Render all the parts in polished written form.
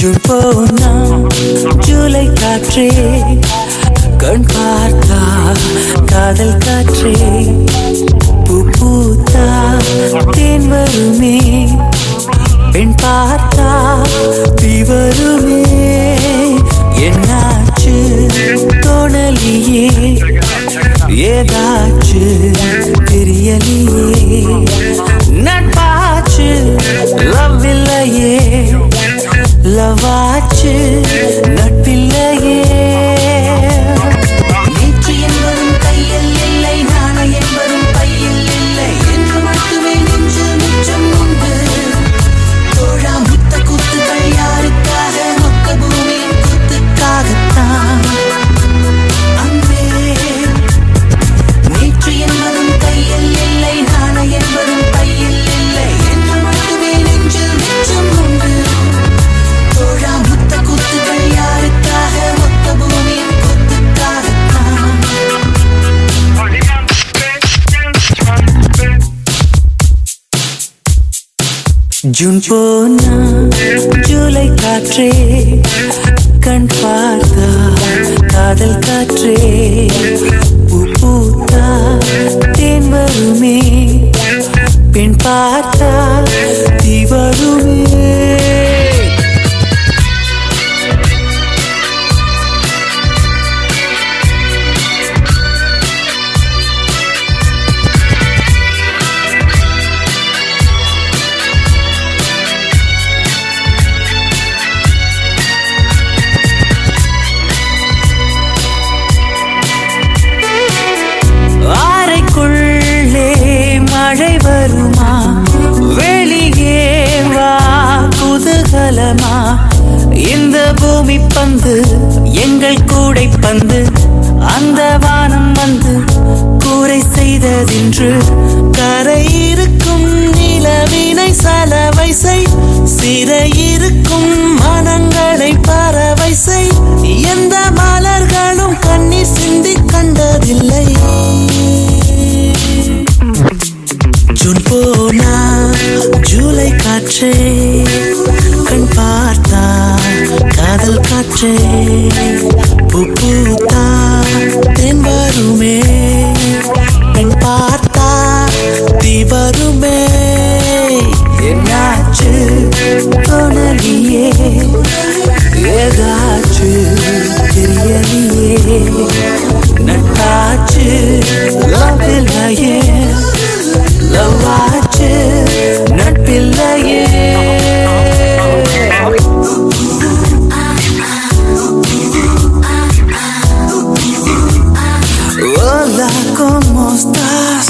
June போனா ஜூலை காற்றே கண் பார்த்தா காதல் காற்றே பூ பூத்தா தேன் வருமே பெண் பார்த்தா தீ வருமே என்னாச்சு தோணலியே ஏதாச்சு தெரியலையே நட்பாச்சு லவ் இல்லையே லவாச்சு நட்பில்லையே நேற்று என்பதும் கையில் இல்லை நாளை என்பதும் பையில் இல்லை என்று மட்டுமே நெஞ்சு மிச்சம் உண்டு தோழா முத்த கூத்துகள் யாருக்காக மொத்த பூமியின் கூத்துக்காகத்தான் அன்பே நேற்று என்பதும் கையில் இல்லை நாளை என்பதும் பையில் இல்லை என்று மட்டுமே நெஞ்சு மிச்சம் உண்டு தோழா முத்த கூத்துகள் யாருக்காக மொத்த பூமியின் கூத்துக்காகத்தான் ஜூன் போனா ஜூலை காற்றே கண் பார்த்தா காதல் காற்றே பூ பூத்தா தேன் வருமே பெண் பார்த்தா தீ வருமே மழை வருமா வெளியே வா குதூகலமா இந்த பூமி பந்து எங்கள் கூடை பந்து அந்த வானம் வந்து கூரை செய்ததென்று கரை இருக்கும் நிலவினை சலவை செய் சிறை இருக்கும் மனங்களை பறவை செய் எந்த மலர்களும் கண்ணீர் சிந்தி கண்டதில்லை ஜூன் போனா ஜூலை காற்றே கண் பார்த்தா காதல் காற்றே பூ பூத்தா தென் வருமே பெண் பார்த்தா தீ வருமே என்னாச்சு தோணலியே ஏதாச்சு தெரியலையே நட்டாச்சு லவ் இல்லையே லவாச்சு நட்பில்லையே Hola, ¿cómo estás?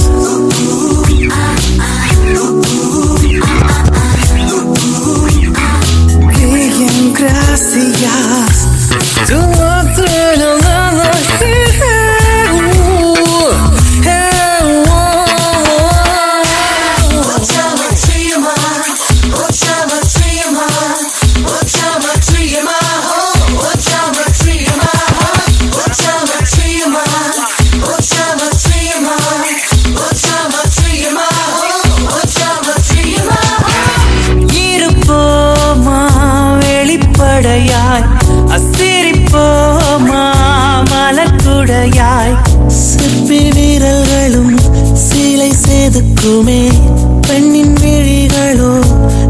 Bien, gracias. Tú no te lo nada. அசிரிப்போமா மலக்குடையாய் சிற்பி வீரர்களும் சீலை சேதுக்குமே பெண்ணின் விழிகளோ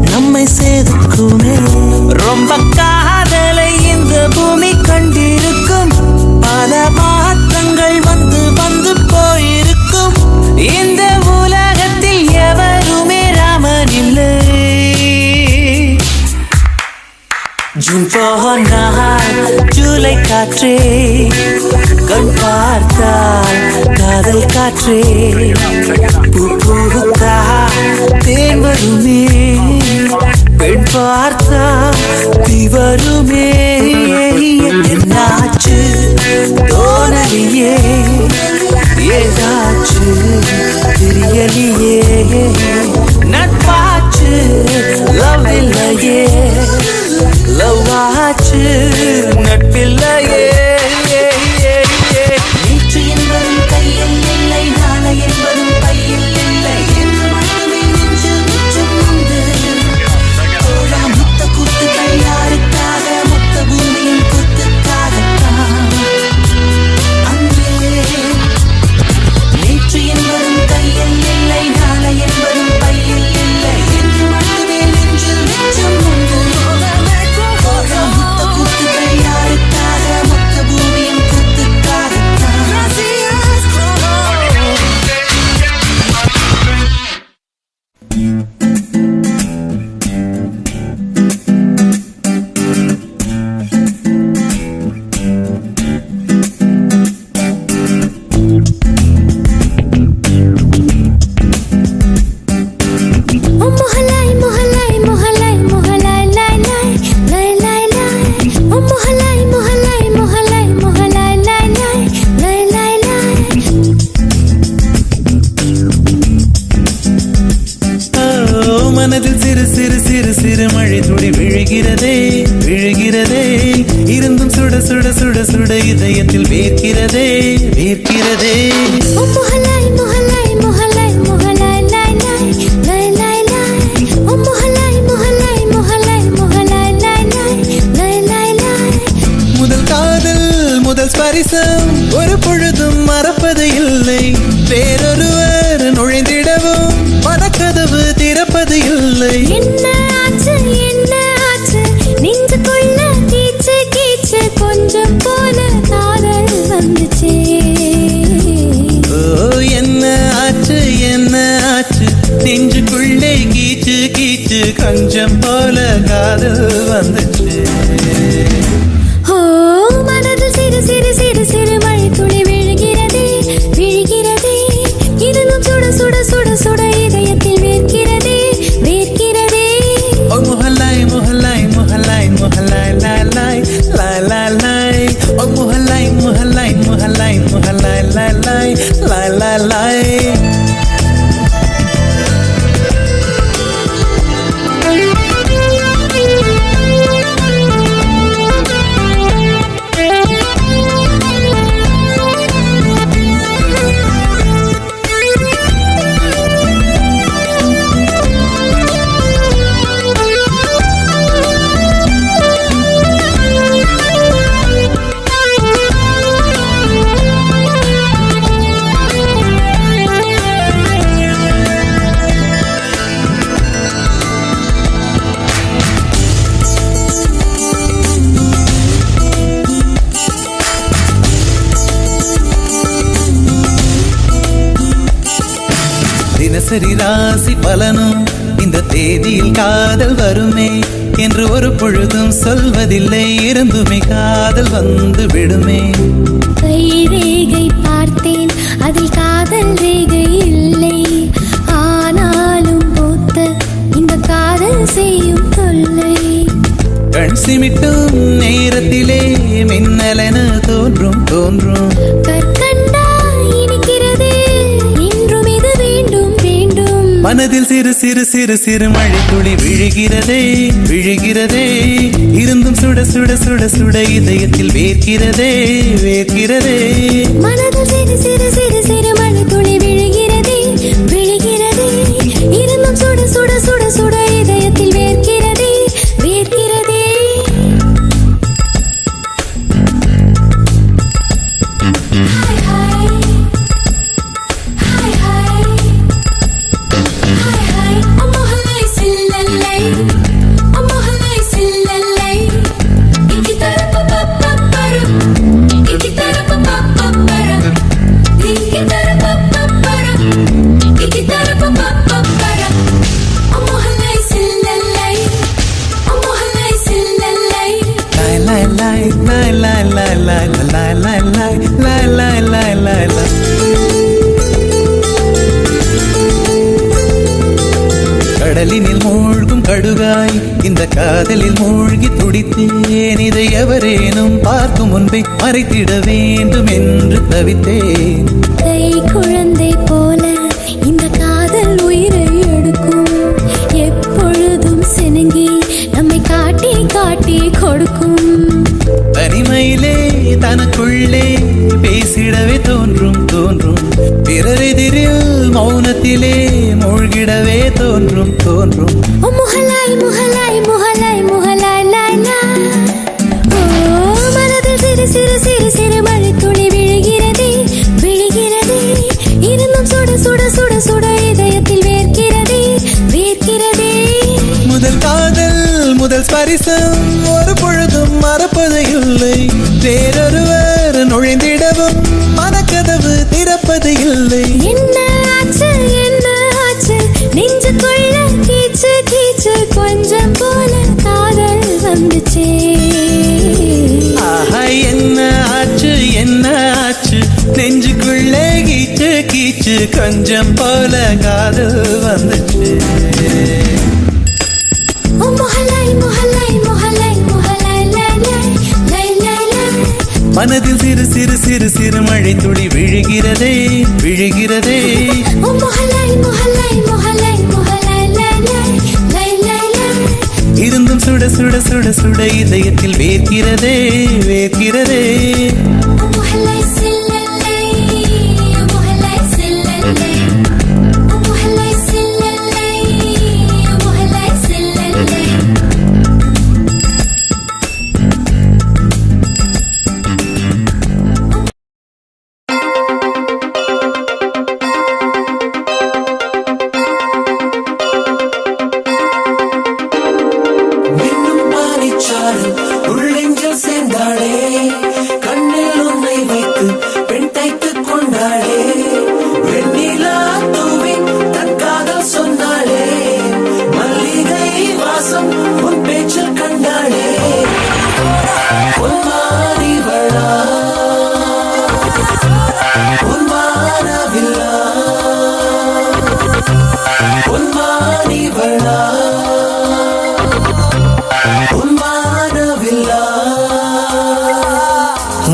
நம்மை சேதுக்குமே ரொம்ப காதலை இந்த பூமி கண்டிருக்கும் பல மாற்றங்கள் வந்து வந்து போயிருக்கும் இந்த உலகத்தில் எவருமே ராமன் இல்லை ஜூன் போனால் ஜூலை காற்றே கண் பார்த்தால் காதல் காற்றே பூ பூத்தா தேன் வருமே பெண் பார்த்தா தீ வருமே என்னாச்சு தோணலியே ஏதாச்சு தெரியலையே நட்பாச்சு லவ் இல்லையே லவாச்சு நட்பில்லையே நேற்று என்பதும் கையில் இல்லை நாளை என்பதும் பையில் இல்லை என்று மட்டுமே நெஞ்சு மிச்சம் உண்டு தோழா முத்த கூத்துகள் யாருக்காக mohalai mohalai mohalai mohalai lai lai lai lai lai. Oh mohalai mohalai mohalai mohalai lai lai lai lai lai. மனதில் சிறு சிறு சிறு சிறு மழை துளி விழுகிறதே விழுகிறதே, இருந்தும் சுட சுட சுட சுட இதயத்தில் வேர்க்கிறதே வேர்க்கிறதே. Oh mohalai mohalai mohalai mohalai lai lai lai lai lai. Oh mohalai mohalai mohalai mohalai lai lai lai lai lai. முதல் காதல் முதல் ஸ்பரிசம் ஒரு பொழுதும் மறப்பது இல்லை, வேறொருவர் நுழைந்திடவும் மனக்கதவு திறப்பது இல்லை. என்ன ஆச்சு நெஞ்சுக்குள்ள கீச்சு கீச்சு கொஞ்சம் போல காதல் வந்துச்சே. ஓ என்ன ஆச்சு நெஞ்சுக்குள்ளே கீச்சு கீச்சு கொஞ்சம் போல காதல் வந்துச்சு. ஓ மனதில் சிறு சிறு சிறு சிறு மழை துளி விழுகிறதே விழுகிறதே, இருந்தும் சுட சுட சுட சுட இதயத்தில் வேர்க்கிறதே வேர்க்கிறதே. ஓ mohalai mohalai mohalai mohalai lai lai lai lai lai. ஓ mohalai mohalai mohalai mohalai lai lai lai lai lai. தினசரி ராசி பலனும் இந்த தேதியில் காதல் வருமே என்று ஒரு பொழுதும் சொல்வதில்லை, இருந்துமே காதல் வந்து விடுமே. கை ரேகை பார்த்தேன் அதில் காதல் ரேகை இல்லை, ஆனாலும் போத்த இந்த காதல் செய்யும் தொல்லை. கண் சிமிட்டும் நேரத்திலே மின்னலென தோன்றும் தோன்றும். கற்கண்டா இனிக்கிறதே இன்றும் இது வேண்டும் வேண்டும். மனதில் சிறு சிறு சிறு சிறு மழை துளி விழுகிறதே விழுகிறதே, இருந்தும் சுட சுட சுட சுட இதயத்தில் வேர்க்கிறதே வேர்க்கிறதே. மனதில் சிறு சிறு சிறு சிறு மழை துளி விழுகிறதே விழுகிறதே, இருந்தும் சுட சுட சுட சுட இதயத்தில் வேர்க்கிறதே வேர்க்கிறதே. Hi hi hi hi hi hi. Oh mohalai sillalai, oh mohalai sillalai. Ikitara pa pa pa para, ikitara pa pa pa para, ikitara pa pa para, ikitara pa pa pa para. Oh mohalai sillalai, oh mohalai sillalai. Lai lai lai lai lai lai lai lai lai lai lai lai lai lai lai. கடலினில் மூழ்கும் கடுகாய் இந்த காதலில் மூழ்கி துடித்தேன், இதை எவரேனும் பார்க்கும் முன்பே மறைத்திட வேண்டும் என்று தவித்தேன். கை குழந்தை போல இந்த காதல் உயிரை எடுக்கும், எப்பொழுதும் சினுங்கி நம்மை காட்டி காட்டி கொடுக்கும். தனிமையிலே தனக்குள்ளே பேசிடவே தோன்றும் தோன்றும், பிறரெதிரில் மௌனத்திலே மூழ்கிடவே தோன்றும் தோன்றும். ஓ முஹலாய் முஹலாய் முஹலாய் முஹலாய் லாய் லாய். ஓ மனதில் சிறு சிறு சிறு சிறு மழை துளி விழுகிறதே விழுகிறதே, இருந்தும் சுட சுட சுட சுட இதயத்தில் வேர்க்கிறதே வேர்க்கிறதே. முதல் காதல் முதல் ஸ்பரிசம் ஒரு பொழுதும் மறப்பது இல்லை, வேறொருவர் நுழைந்திடவும் மனக்கதவு திறப்பது இல்லை. என்ன ஆச்சு நெஞ்சுக்குள்ள கீச்சு கீச்சு கொஞ்சம் போல காதல் வந்துச்சே. ஆஹா என்ன ஆச்சு நெஞ்சுக்குள்ளே கீச்சு கீச்சு கொஞ்சம் போல காதல் வந்துச்சு. சிறு சிறு மழை துளி விழுகிறதே விழுகிறதே. ஓ மொஹலாய் மொஹலாய் மொஹலாய் மொஹலாய் லாய் லாய் லாய் லாய் லாய். இருந்தும் சுட சுட சுட சுட இதயத்தில் வேர்க்கிறதே வேர்க்கிறதே. ஓ மொஹலாய் சில்லல்லை ஓ மொஹலாய் சில்லல்லை ஓ மொஹலாய் சில்லல்லை ஓ மொஹலாய் சில்லல்லை. மின்னும் பானிச்சாரல் உள்ளெஞ்சில் சேர்ந்தாளே, கண்ணில் உன்னை வைத்து பெண் தைத்துக் கொண்டாளே, வெண்ணிலா தூவி தன் காதல் சொன்னாளே, மல்லிகை வாசம் உன் பேச்சில் கண்டாளே, பொன்மாரிவளா பொன்மானவில்லா பொன்மாரிவளா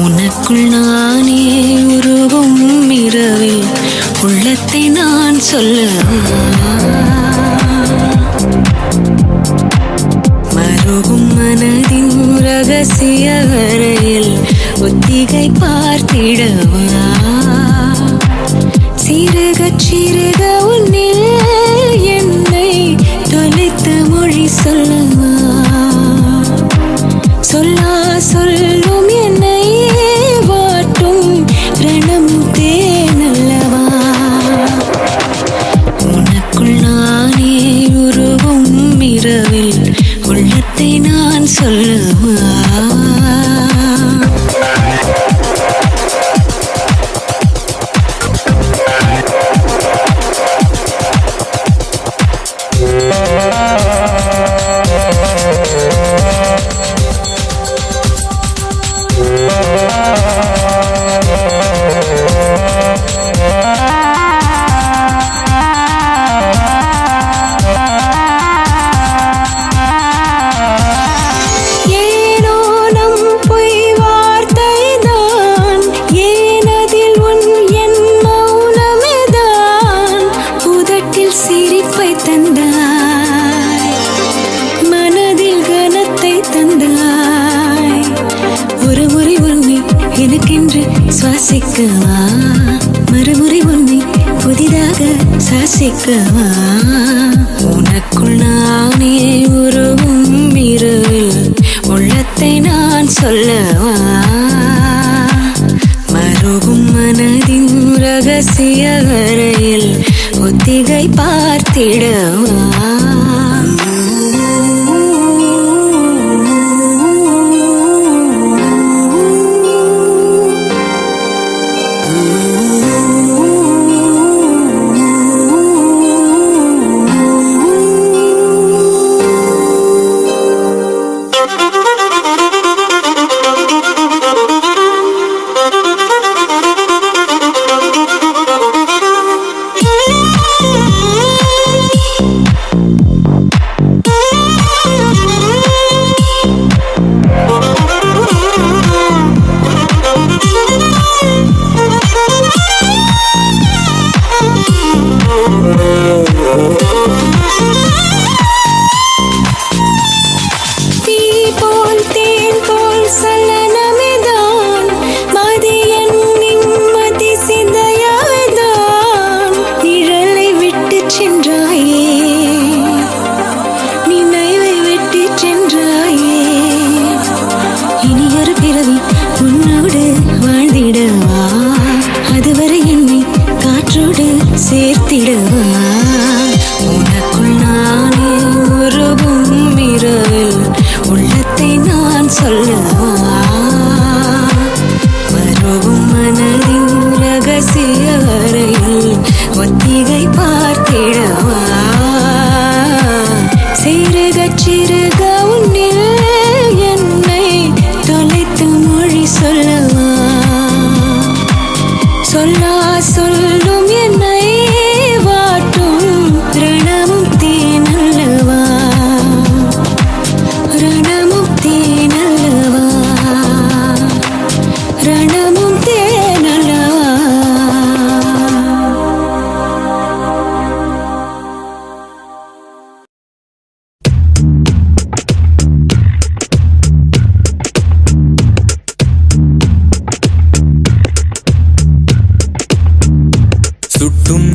உனக்குள் நானே உருவும் இரவில் உள்ளத்தை நான் சொல்ல மருகும் மனதின் ரகசிய அறையில் ஒத்திகை பார்த்திடவா சிறுக சிறுக உன்னில் என்னை தொலைத்து மொழி சொல்லவா சொல்லா சொல்லும் என்னை வாட்டும் ரணம் தேனல்லவா உனக்குள் நானே உருவும் இரவில் உள்ளத்தை நான் சொல்லவா ஏனோ நம் பொய் வார்த்தை தான் ஏனதில் உன் என் மௌனமேதான் உதட்டில் சிரிப்பை தந்தாய் மனதில் கனத்தை தந்தாய் ஒரு முறை உன்னை எனக்கென்று சுவாசிக்கவா மறுமுறை உன்னை புதிதாக சாசிக்கவா உனக்குள் நானே உருவும் இரவில் உள்ளத்தை நான் சொல்லவா மருகும் மனதின் ரகசிய அறையில் ஒத்திகை பார்த்திடவா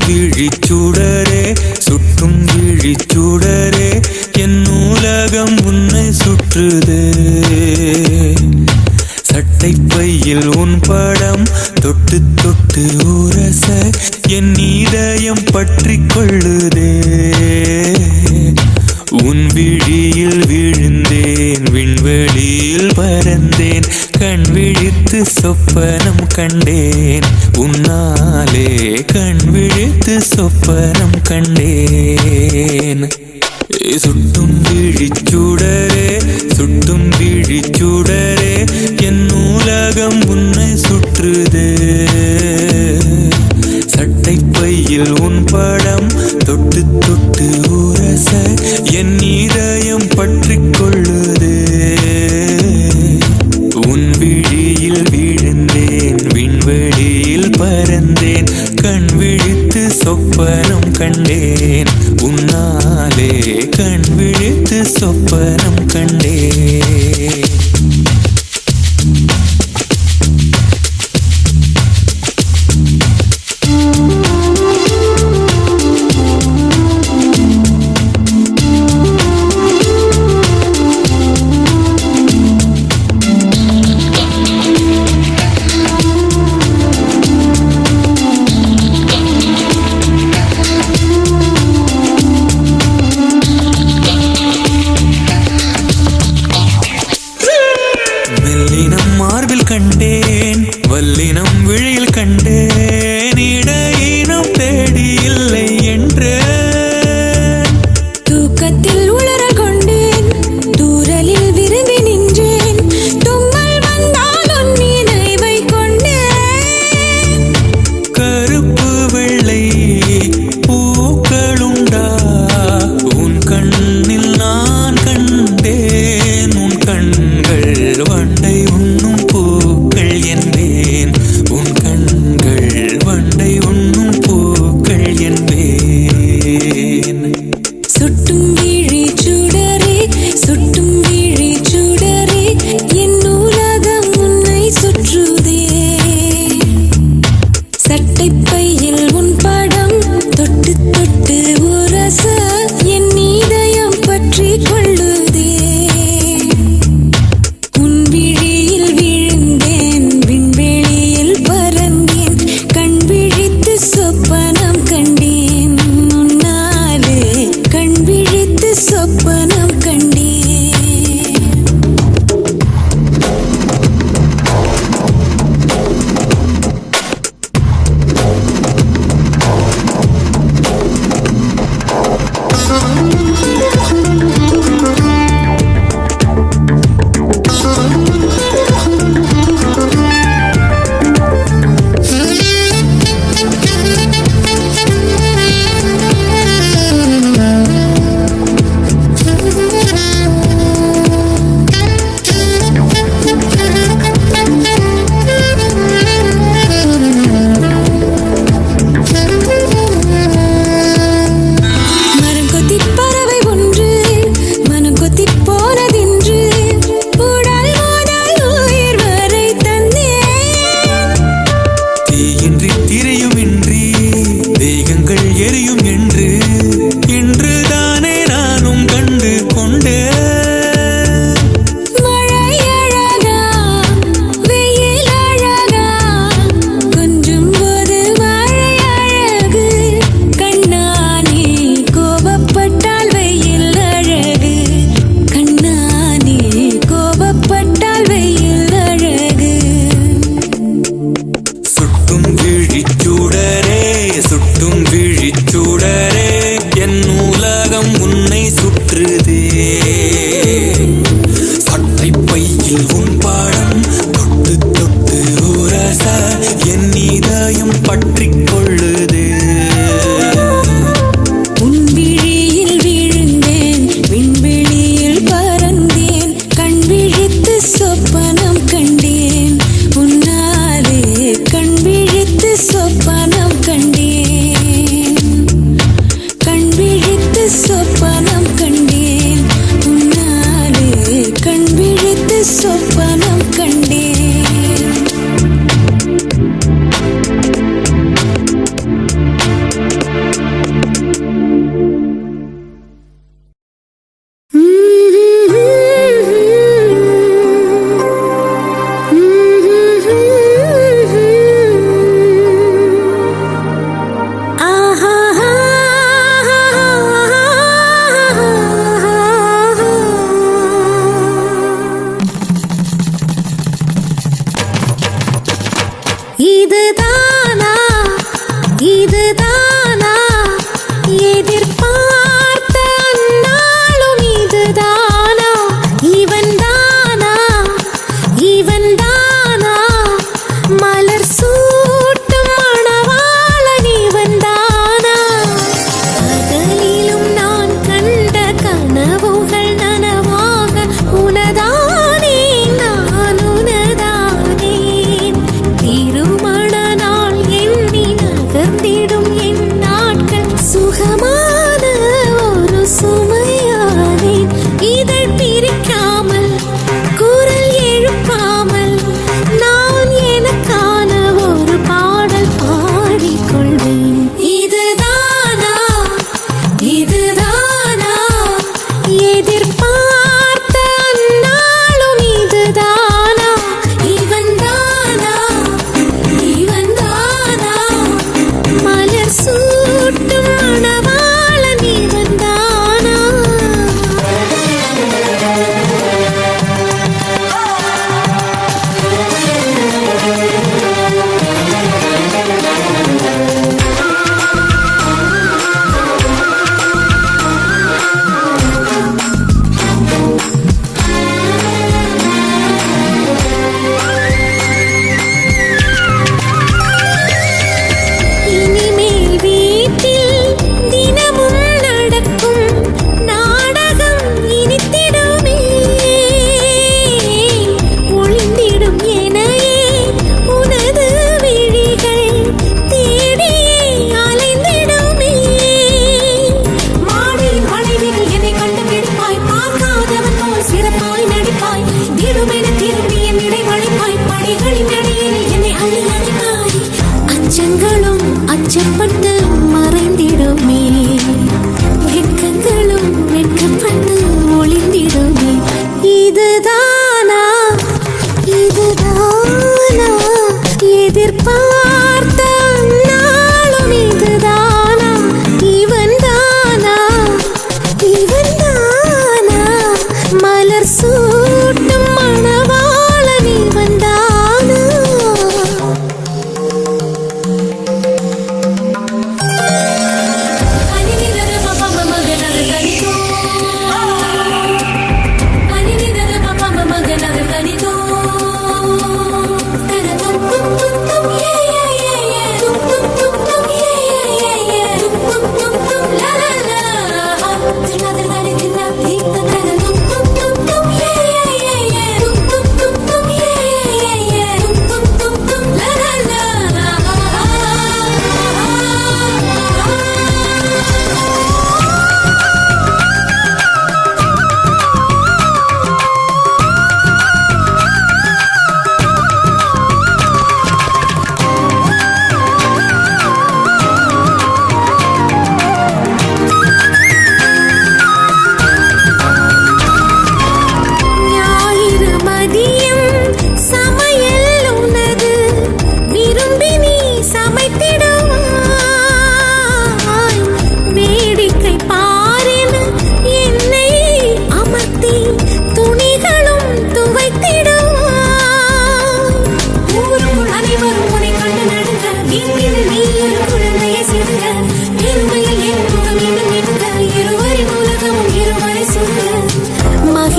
விழிச்சூடரே சுட்டும் விழிச்சூடரே என் நூலகம் உன்னை சுற்றுதே சட்டை பையில் உன் படம் தொட்டு தொட்டு உரச என் இதயம் பற்றி கொள்ளுதே உன் விழியில் விழுந்தேன் விண்வெளியில் பறந்தேன் கண் விழித்து சொப்பனம் கண்டேன் உன்னாலே கண் விழித்து சொப்பனம் கண்டேன் சுட்டும் விழிச்சூடரே சுட்டும் விழிச்சூடரே என் நூலகம் உன்னை சுற்றுதே சட்டை பையில் உன் படம் தொட்டு தொட்டு உரச என் இதயம் பற்றி கொள்ளுதே உன் விழியில் விழுந்தேன் விண்வெளியில் பறந்தேன் கண் விழித்து சொப்பனம் கண்டேன் உன்னாலே கண் விழித்து சொப்பனம் கண்டேன்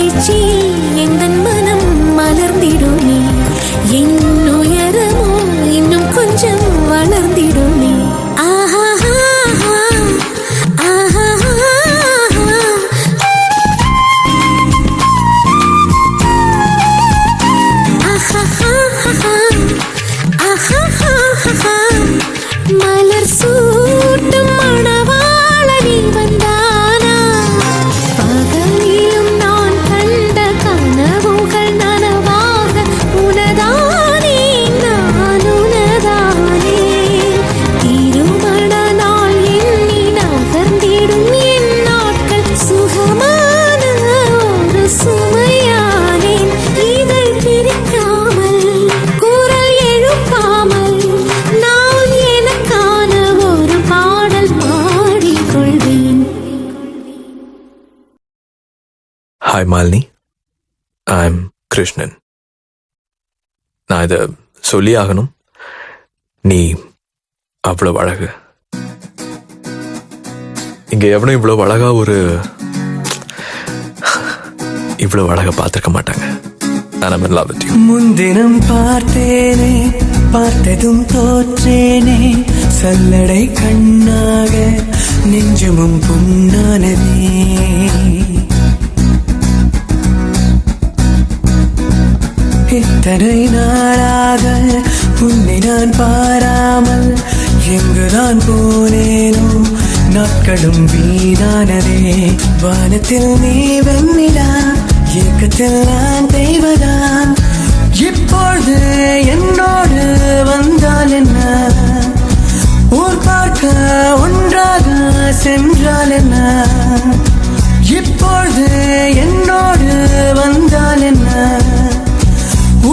பேச்சில் எந்தன் மனம் மலர்ந்திடுமே என் உயரமோ இன்னும் கொஞ்சம் வளர்ந்திடுமே ஆஹா ஆஹா மலர் சூட்டும் மணவாளனி வந்தானா பகலிலும் நான் கண்ட கனவுகள் நனவாக உனதானே நான் உனதானே திருமண நாள் எண்ணி நகர்ந்திடும் என் நாட்கள் சுகமான ஒரு சுமையானேன் இதை பிரிக்காமல் குரல் எழுப்பாமல் நான் எனக்கான ஒரு பாடல் பாடிக்கொள்வேன். Hi Malini, I'm Krishnan. நான் இதை சொல்லி ஆகணும். நீ அவ்வளவு அழகு. இங்க எவனும் இவ்வளவு அழகா இவ்வளவு அழகா பார்த்திருக்க மாட்டாங்க. நான் in love with you. முன்தினம் பார்த்தேனே, பார்த்ததும் தோற்றேனே, சல்லடை கண்ணாக நெஞ்சமும் புண்ணானதே. இத்தனை நாளாக உன்னை நான் பாராமல் எங்குதான் போனேனோ நாட்களும் வீணானதே. வானத்தில் நீ வெண்ணிலா, ஏக்கத்தில் நான் தெய்வதான். இப்பொழுது என்னோடு வந்தால் என்ன, ஊர் பார்க்க ஒன்றாக சென்றால் என்ன. இப்பொழுது என்னோடு வந்தால் என்ன,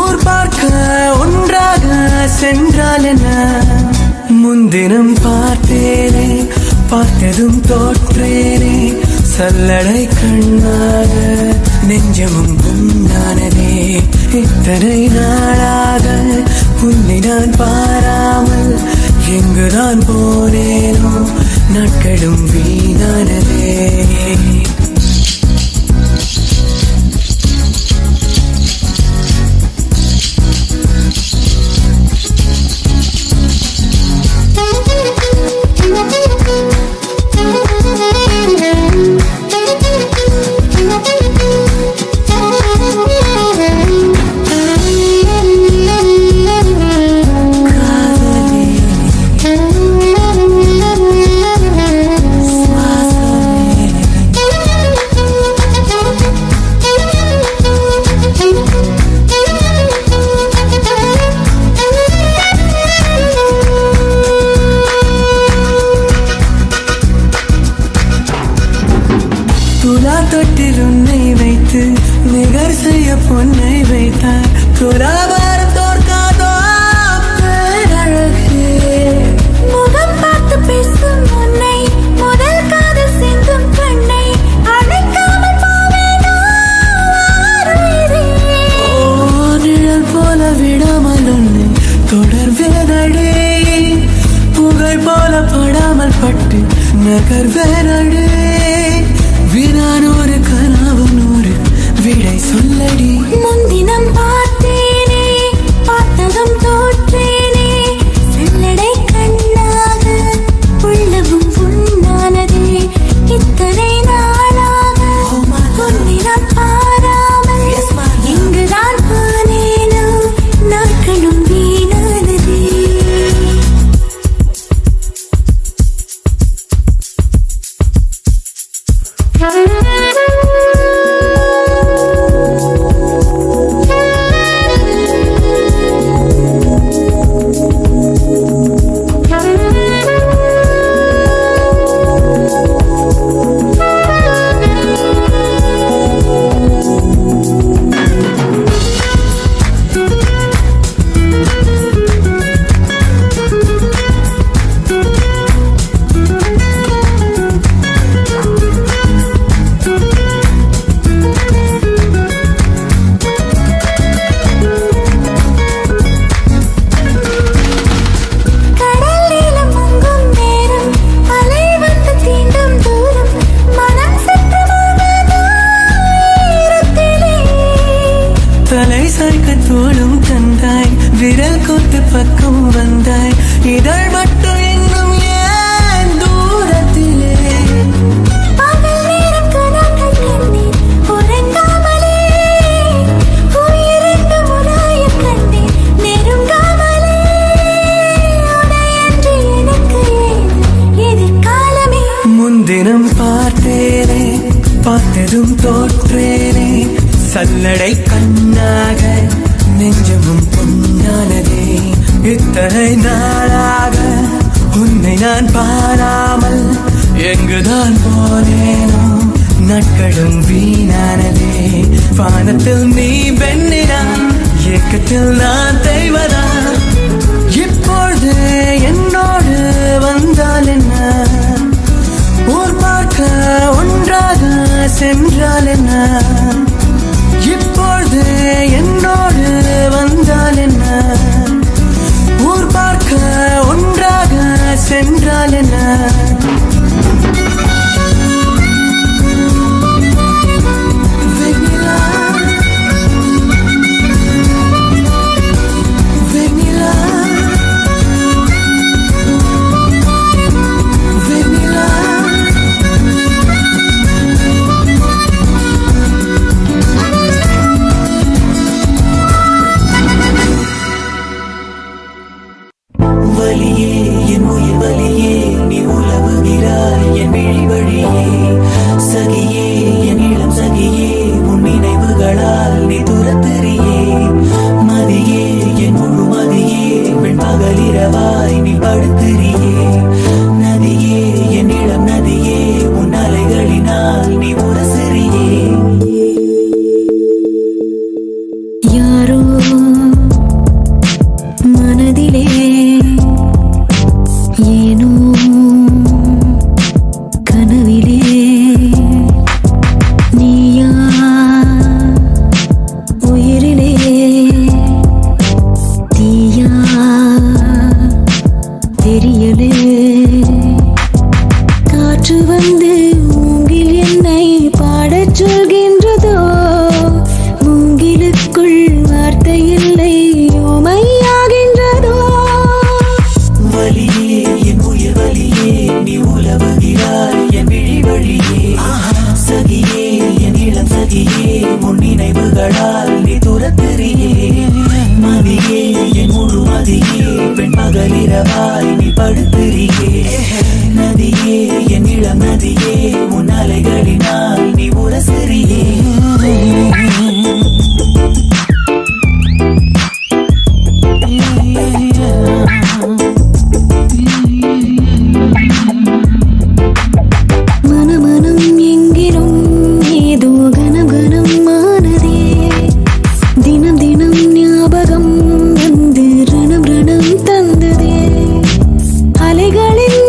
ஊர் பார்க்க ஒன்றாக சென்றால் என்ன. முன்தினம் பார்த்தேனே, பார்த்ததும் தோற்றேனே, சல்லடை கண்ணாக நெஞ்சமும் புண்ணானதே. இத்தனை நாளாக உன்னை நான் பாராமல் எங்குதான் போனேனோ நாட்களும் வீணானதே. தொட்டில் உன்னை வைத்து நிகர் செய்ய பொன்னை வைத்தார். துலாபாரம் தோற்காதோ பேரழகு. முகம் பார்த்து பேசும் உன்னை முதல் காதல் சிந்தும் கண்ணை அழைக்காமல் போவேனோ ஆறுயிரே. நிழல் போல விடாமல் உன்னை தொடர்வேனடே. புகழ் போல படாமல் பட்டு நகர்வேனடே. வினான் ஒரு கனவு நூறு விடை சொல்லடி. முன்தினம் பார்த்தேனே, பார்த்ததும் தோற்றேனே, சல்லடை கண்ணாக உள்ளமும் புண்ணானதே. இத்தனை நாளாக உன்னை நான் பாராமல் எங்குதான் போனேனோ நாட்களும் வீணானதே. தோளும் தந்தாய், விரல் கோத்து பக்கம் வந்தாய், இதழ் மட்டும் இன்னும் ஏன் தூரத்திலே? பகல் நேரம் கனவுகள் கண்டேன் உறங்காமலே, உயிரென்று உலாயக் கண்டேன் நெருங்காமலே. உனையன்றி எனக்கு ஏது எதிர்காலமே? முன்தினம் பார்த்தேனே, பார்த்ததும் தோற்றேனே, சல்லடை கண்ணாக நெஞ்சமும் பொன்னானதே. இத்தனை நாளாக உன்னை நான் பாராமல் எங்குதான் போனேனோ, நாட்களும் வீணானதே. வானத்தில் நீ வெண்ணிடா, ஏக்கத்தில் நான் தெய்வதா. இப்பொழுது என்னோடு வந்தால் என்ன, ஊர் பார்க்க ஒன்றாக சென்றால் என்ன. இப்பொழுது என்னோடு வந்தால் என்ன, ஊர் பார்க்க ஒன்றாக சென்றால் என்ன. வெண்ணிலா, வெண்ணிலா, வெண்ணிலா. வலியே என் உயிர் வலியே, நீ உலவுகிறாய் என் விழி வழியே. சகியே என் இளம் சகியே, உன் நினைவுகளால் நீ துரத்தெறியே. மதியே என் முழு மதியே, பெண் பகலிரவாய் நீ படுத்திரியே. நதியே என் இளம் நதியே, உன் அலைகளினால் நீ உரசிறியே. யாரோ மனதிலே ஏனோ கனவிலே நீயா உயிரிலே தீயா தெரியலே. காற்று வந்து மூங்கில் என்னை பாடச் சொல்கின்றதோ, மூங்கிலுக்குள் வார்த்தை இல்லை ஓமையாகின்றதோ. வலியே என் உயிர் வலியே, நீ உலவுகிறாய் என் விழி வழியே. சகியே என் இளம் சகியே, உன் நினைவுகளால் நீ துரத்தெறியே. மதியே என் முழு மதியே, பெண் பகலிரவாய் நீ படுத்திரியே. நதியே என் இளம் நதியே, உன் அலைகளினால் நீ உரசிறியே. மனமனம் எங்கிலும் ஏதோ கனம் கனம் ஆனதே. தினம் தினம் ஞாபகம் வந்து ரணம் ரணம் தந்ததே. அலைகளின்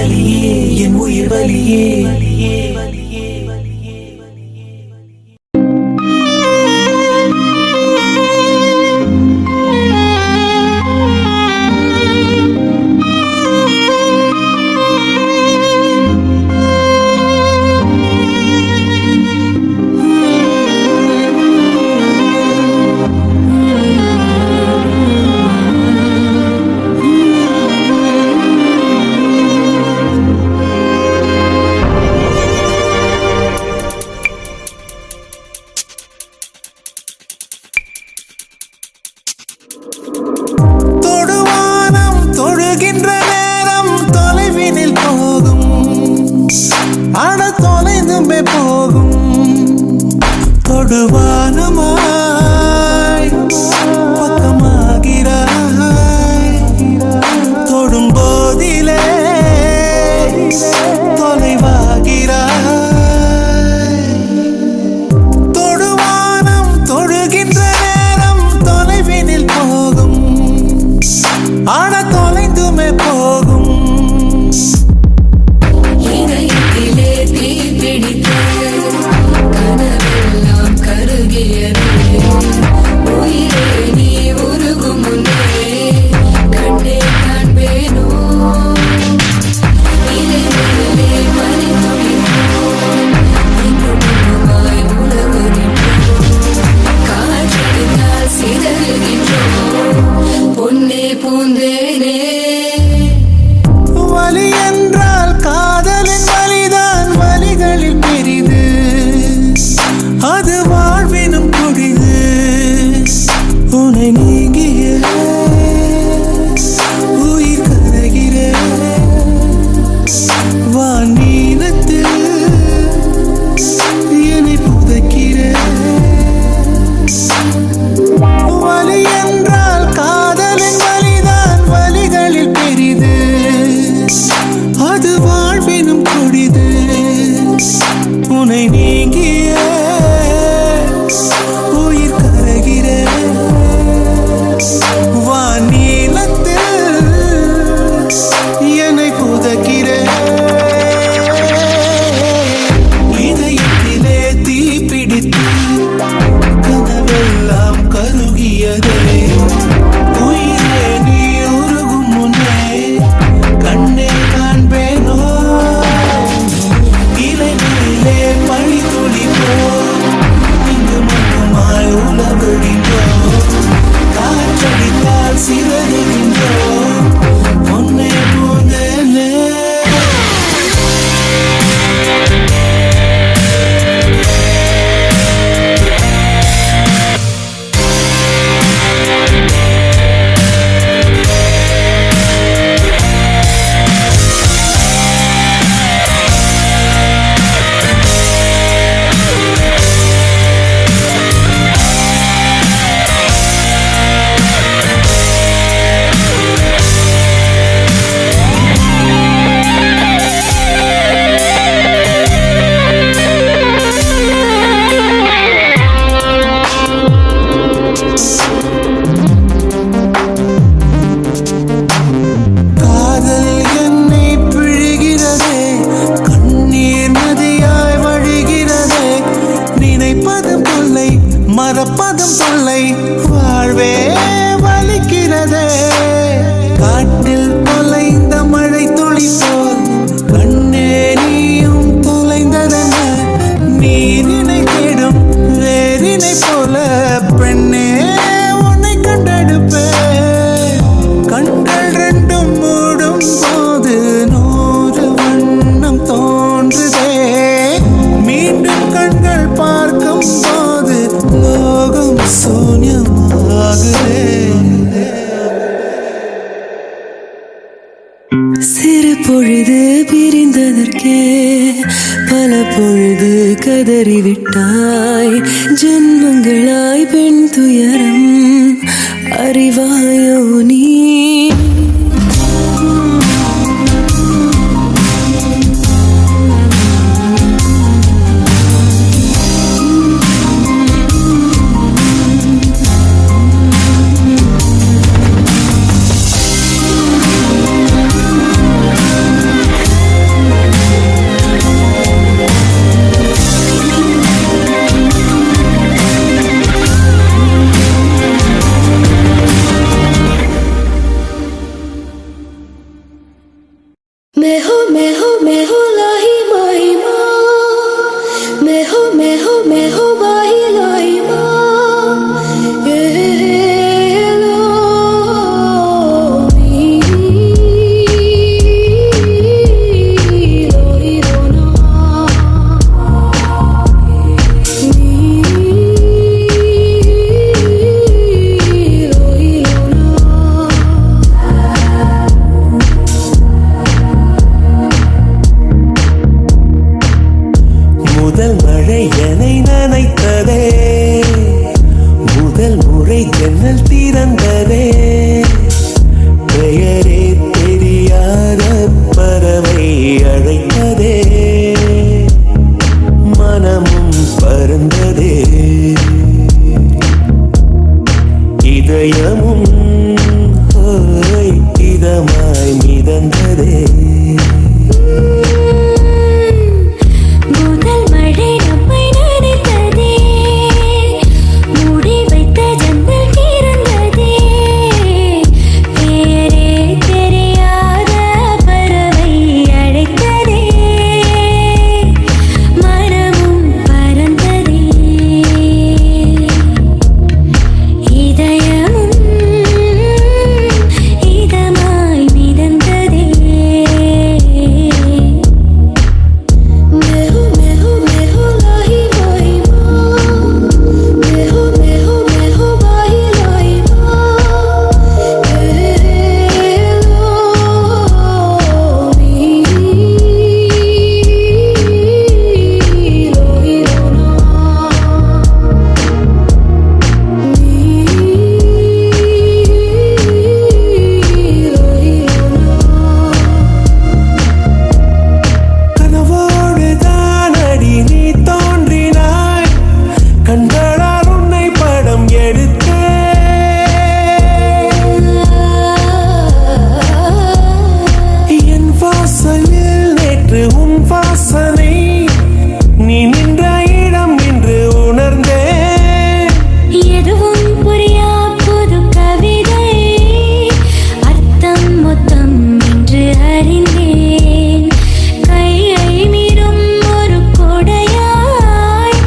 வலியே என் உயிர் வலியே தொடுவானமாய் பக்கமாகிறாய் தொடும் போதிலே தொலைவாகிறாய் தொடுவானம் தொடுகின்ற நேரம் தொலைவினில் போகும் ஆன தொலைந்துமே போகும் இதயத்திலே தீ பிடித்த கனவெல்லாம் கருகியது உயிரே நீ உருகும் முன்னே கண்டே காண்பேனோ இதயத்திலே மணி துடிப்போம் இங்குமாய் உலகுகின்றோம் காற்றடித்தால் சிதறுகின்றோம் பொன்னே பூந்தேனே வலி என்றால் காதலின் வலிதான் வலிகளில் பெரிது அது வாழ்வினும் கொடிது உன்னை நீங்கிய உயிர் கரைகிற வானீனத்தில் என்னை புதைக்கிற வலி என்றால் காதலின் வலிதான் வலிகளில் பெரிது அது வாழ்வினும் கொடிது உன்னை நீங்கிய உயிர் கரைகிற வானீலத்தில் என்னை புதைக்கிற இதயத்திலே தீ பிடித்து கனவெல்லாம் கருகியதே உயிரே நீ உருகும் முன்னே கண்ணே காண்பேனோ இலைகளிலே பனி துளிப்போம் இங்கு மட்டுமாய் உலவுகின்றோம் காற்றடித்தால் சிதறுகின்றோம் பொன்னே பூந்தேனே காதல் என்னை பிழிகிறதே கண்ணீர் நதியாய் வழிகிறதே நினைப்பதும் தொல்லை மறப்பதும் தொல்லை வாழ்வே வலிக்கிறதே காட்டில் தொலைந்த மழை துளி போல் கண்ணே நீயும் தொலைந்ததென நீரினை தேடும் வேரினை போல பெண்ணே உன்னை கண்டெடுப்பேன் கண்கள் ரெண்டும் மூடும் போது 100 வண்ணம் தோன்றுதே மீண்டும் கண்கள் பார்க்கும் போது லோகம் சூன்யமாகுதே சிறு பொழுது பிரிந்ததற்கே பல பொழுது கதறிவிட்டாய் ஜென்மங்களாய் பெண் துயரம் அறிவாயோ நீ मैं हो लाही माही माँ मैं हो वाही लाही माँ ये लो मी लोही रोना मी लोही रोना முதல் மழை என்னை நனைத்ததே முதல் முறை ஜன்னல் திறந்ததே பெயரே தெரியாத பறவை அழைத்ததே மனமும் பறந்ததே இதயமும் ஓய் இதமாய் மிதந்ததே முதல் மழை நம்மை நனைத்ததே மூடி வைத்த ஜன்னல் திறந்ததே பெயரே தெரியாத பறவை அழைத்ததே மனமும் பறந்ததே இதயமும் இதமாய் மிதந்ததே मैं हो लाही माही माँ मैं हो वाही लाही माँ ये लो मी लोही रोना मी लोही रोना கனவோடு தானடி நீ தோன்றினாய் கண்களால் உன்னை படம் எடுத்தேன் என் வாசலில் நேற்று உன் வாசனை நீ நின்ற இடம் என்று உணர்ந்தேன் எதுவும் புரியா புது கவிதை அர்த்தம் மொத்தம் என்று அறிந்தேன் கையை மீறும் ஒரு கொடையாய்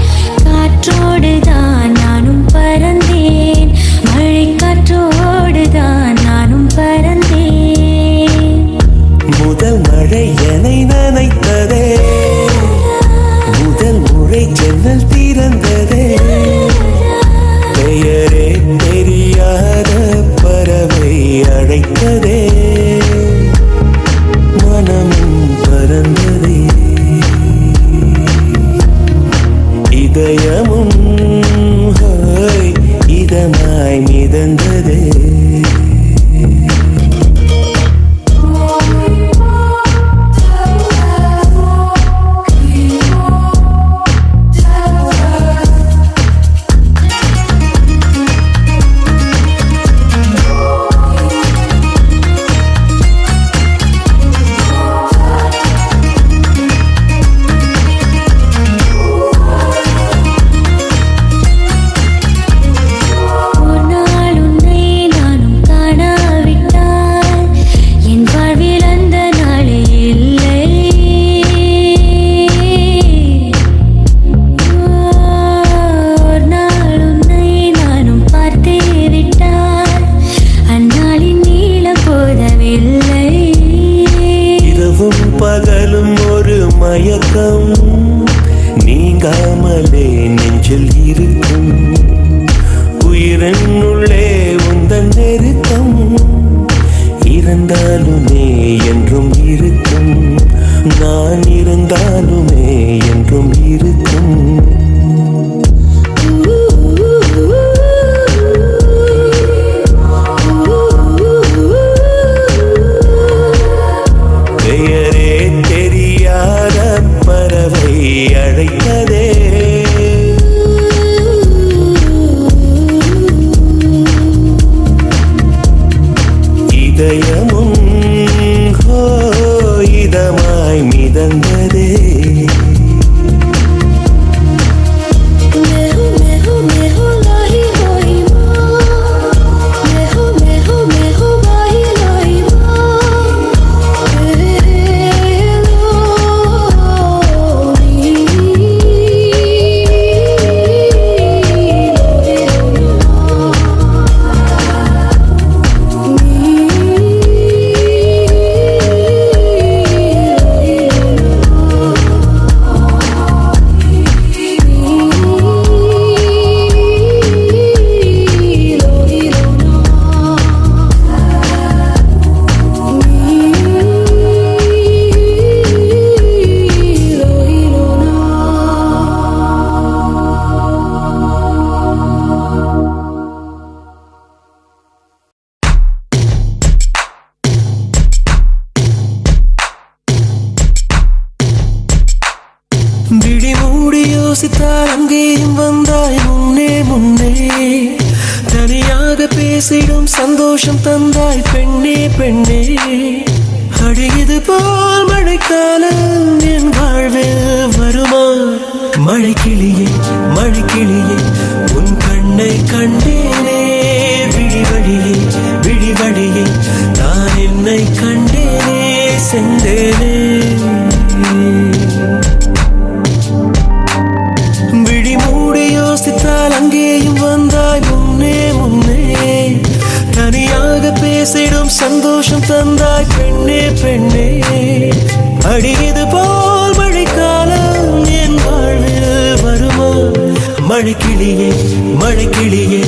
காற்றோடு தான் நானும் பறந்தேன் மழை காற்றோடு தான் நானும் பறந்தேன் முதல் மழை என்னை நனைத்ததே முதல் முறை ஜன்னல் திறந்ததே பெயரே தெரியாத பறவை அழைத்ததே மனமும் பறந்ததே இதயமும் ஹோய் இதமாய் மிதந்ததே ஒரு நாள் உன்னை நானும் காணாவிட்டால் என் வாழ்வில் அந்த நாளே இல்லை ஒரு நாள் உன்னை நானும் பார்த்தே விட்டால் அந்நாளின் நீளம் போதவில்லை இரவும் பகலும் ஒரு மயக்கம் நீங்காமலே நெஞ்சில் இருக்கும் உயிரினுள்ளே உந்தன் நெருக்கம் இருந்தாலுமே என்றும் இருக்கும் நான் இருந்தாலுமே என்றும் இருக்கும் பெயரே தெரியாத பறவை அழைத்ததே இதயமும் ஹோ இதமாய் விழி மூடி யோசித்தால் அங்கேயும் வந்தாய் முன்னே முன்னே. தனியாக பேசிடும் சந்தோஷம் தந்தாய் பெண்ணே பெண்ணே. அடியது போல் மழைக்காலம் என் வாழ்வில் வருமா? மழைக்கிளியே மழைக்கிளியே உன் கண்ணை கண்டேனே. விழி வழியே விழி வழியே நான் என்னை கண்டேனே சென்றேனே. விழி மூடி யோசித்தால் அங்கேயும் வந்தாய் முன்னே முன்னே. தனியாக பேசிடும் சந்தோஷம் தந்தாய் பெண்ணே பெண்ணே. அடியது போல் மழைக்காலம் என் வாழ்வில் வருமா? மழைக்கிளியே மழைக்கிளியே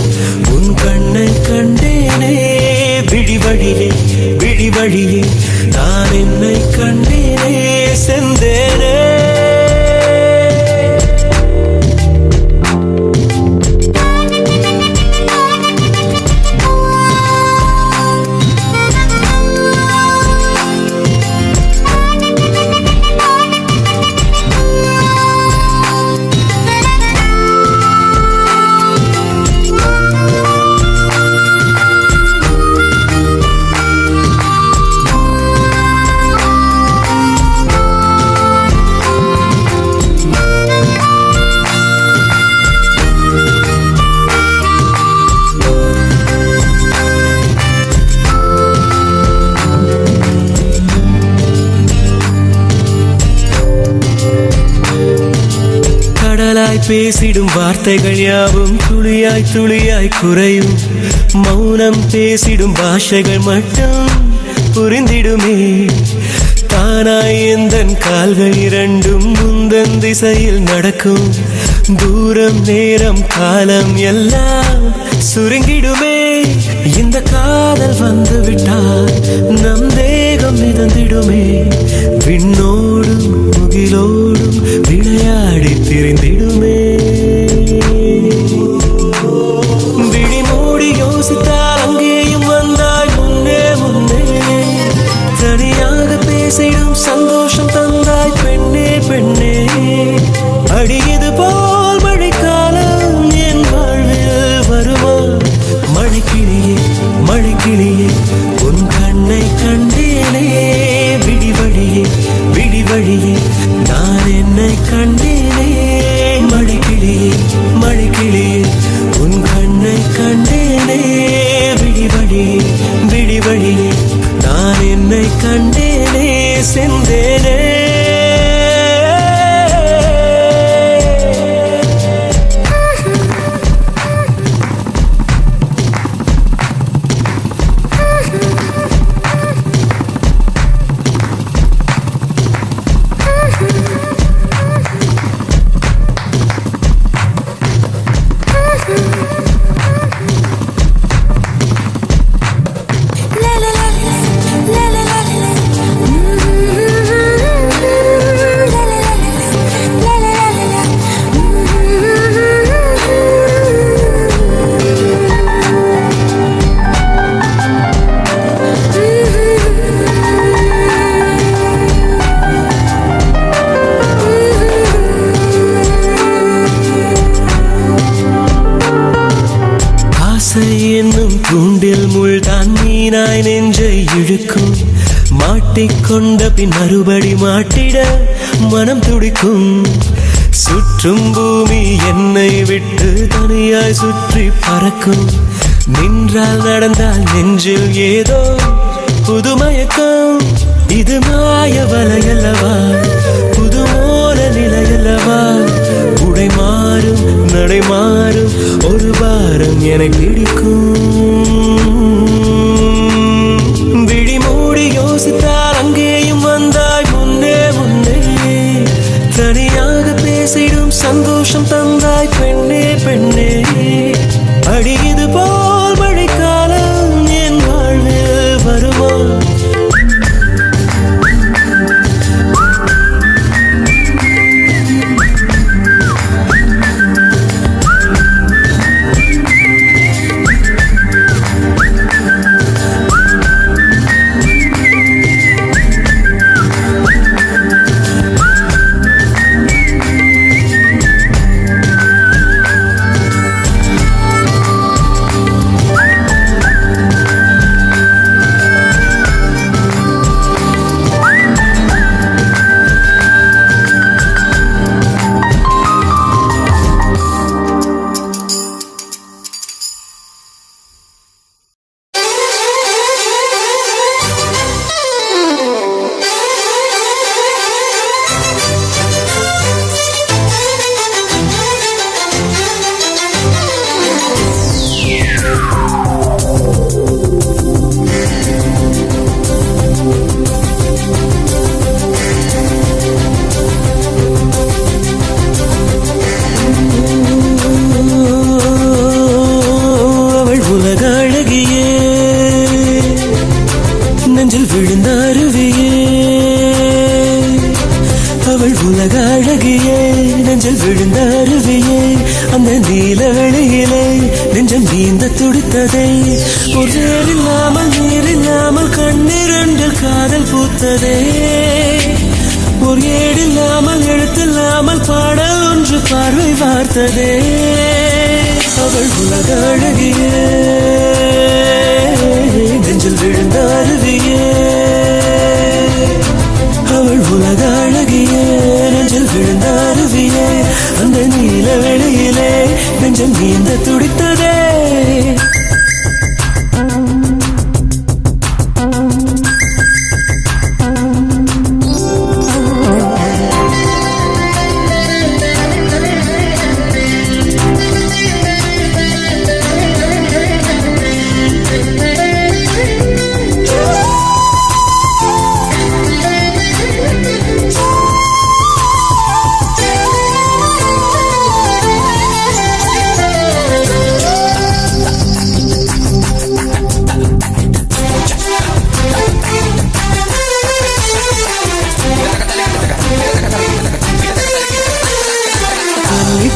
உன் கண்ணை கண்டேனே. விழி வழியே விழி வழியே நான் என்னை கண்டேனே சென்றேனே. பேசிடும் வார்த்தைகள் யாவும் துளியாய் துளியாய் குறையும். மௌனம் பேசிடும் பாஷைகள் மட்டும் புரிந்திடுமே. தானாய் எந்தன் கால்கள் இரண்டும் முந்தன் திசையில் நடக்கும். தூரம் நேரம் காலம் எல்லாம் சுருங்கிடுமே. இந்த காதல் வந்து விட்டால் நம் தேகம் மிதந்திடுமே. விண்ணோடும் முகிலோடும் விளையாடி திரிந்திடுமே. விழி மூடி யோசித்தால் அங்கேயும் வந்தாய் முன்னே முன்னே. தனியாக பேசிடும் சந்தோஷம் தந்தாய் பெண்ணே பெண்ணே. அடியது போல் மழைக்காலம் என் வாழ்வில் வருமா? மழைக்கிளியே மழைக்கிளியே உன் கண்ணை கண்டேனே. விழி வழியே விழி வழியே நான் என்னை கண்டேனே. மழைக்கிளியே மழைக்கிளியே உன் கண்ணை கண்டேனே. விழி வழியே விழி வழியே நான் என்னை கண்டேனே சென்றேனே. என்னும் தூண்டில் முள்தான் மீனாய் நெஞ்சை இழுக்கும். மாட்டிக்கொண்ட பின் மறுபடி மாட்டிட மனம் துடிக்கும். சுற்றும் பூமி என்னை விட்டு தனியாய் சுற்றி பறக்கும். நின்றால் நடந்தால் நெஞ்சில் ஏதோ புதுமயக்கம். இது மாய வலையல்லவா? புதுமோல நிலையல்லவா? உடை மாறும் நடை மாறும் ஒரு வாரம் என பிடிக்கும். விழி மூடி யோசித்தால் அங்கேயும் வந்தாய் முன்னே முன்னே. தனியாக பேசிடும் சந்தோஷம் தந்தாய் பெண்ணே பெண்ணே. அடியது போல் மழைக்காலம் என் வாழ்வில் வருமா? அவள் உலக அழகியே நெஞ்சில் விழுந்த அருவியே அந்த நீல வெளியிலே நெஞ்சம் நீந்த துடித்ததே ஒரு இல்லாமல் நீரில்லாமல் கண்ணிரண்டில் காதல் பூத்ததே ஒரு ஏடில்லாமல் எழுத்தில்லாமல் பாடல் ஒன்று பார்வை பார்த்ததே அவள் உலக அழகியே நெஞ்சில் விழுந்த அருவியே அவள் உலக அழகியே நெஞ்சில் விழுந்த அருவியே அந்த நீல வெளியிலே நெஞ்சம் நீந்த துடித்ததே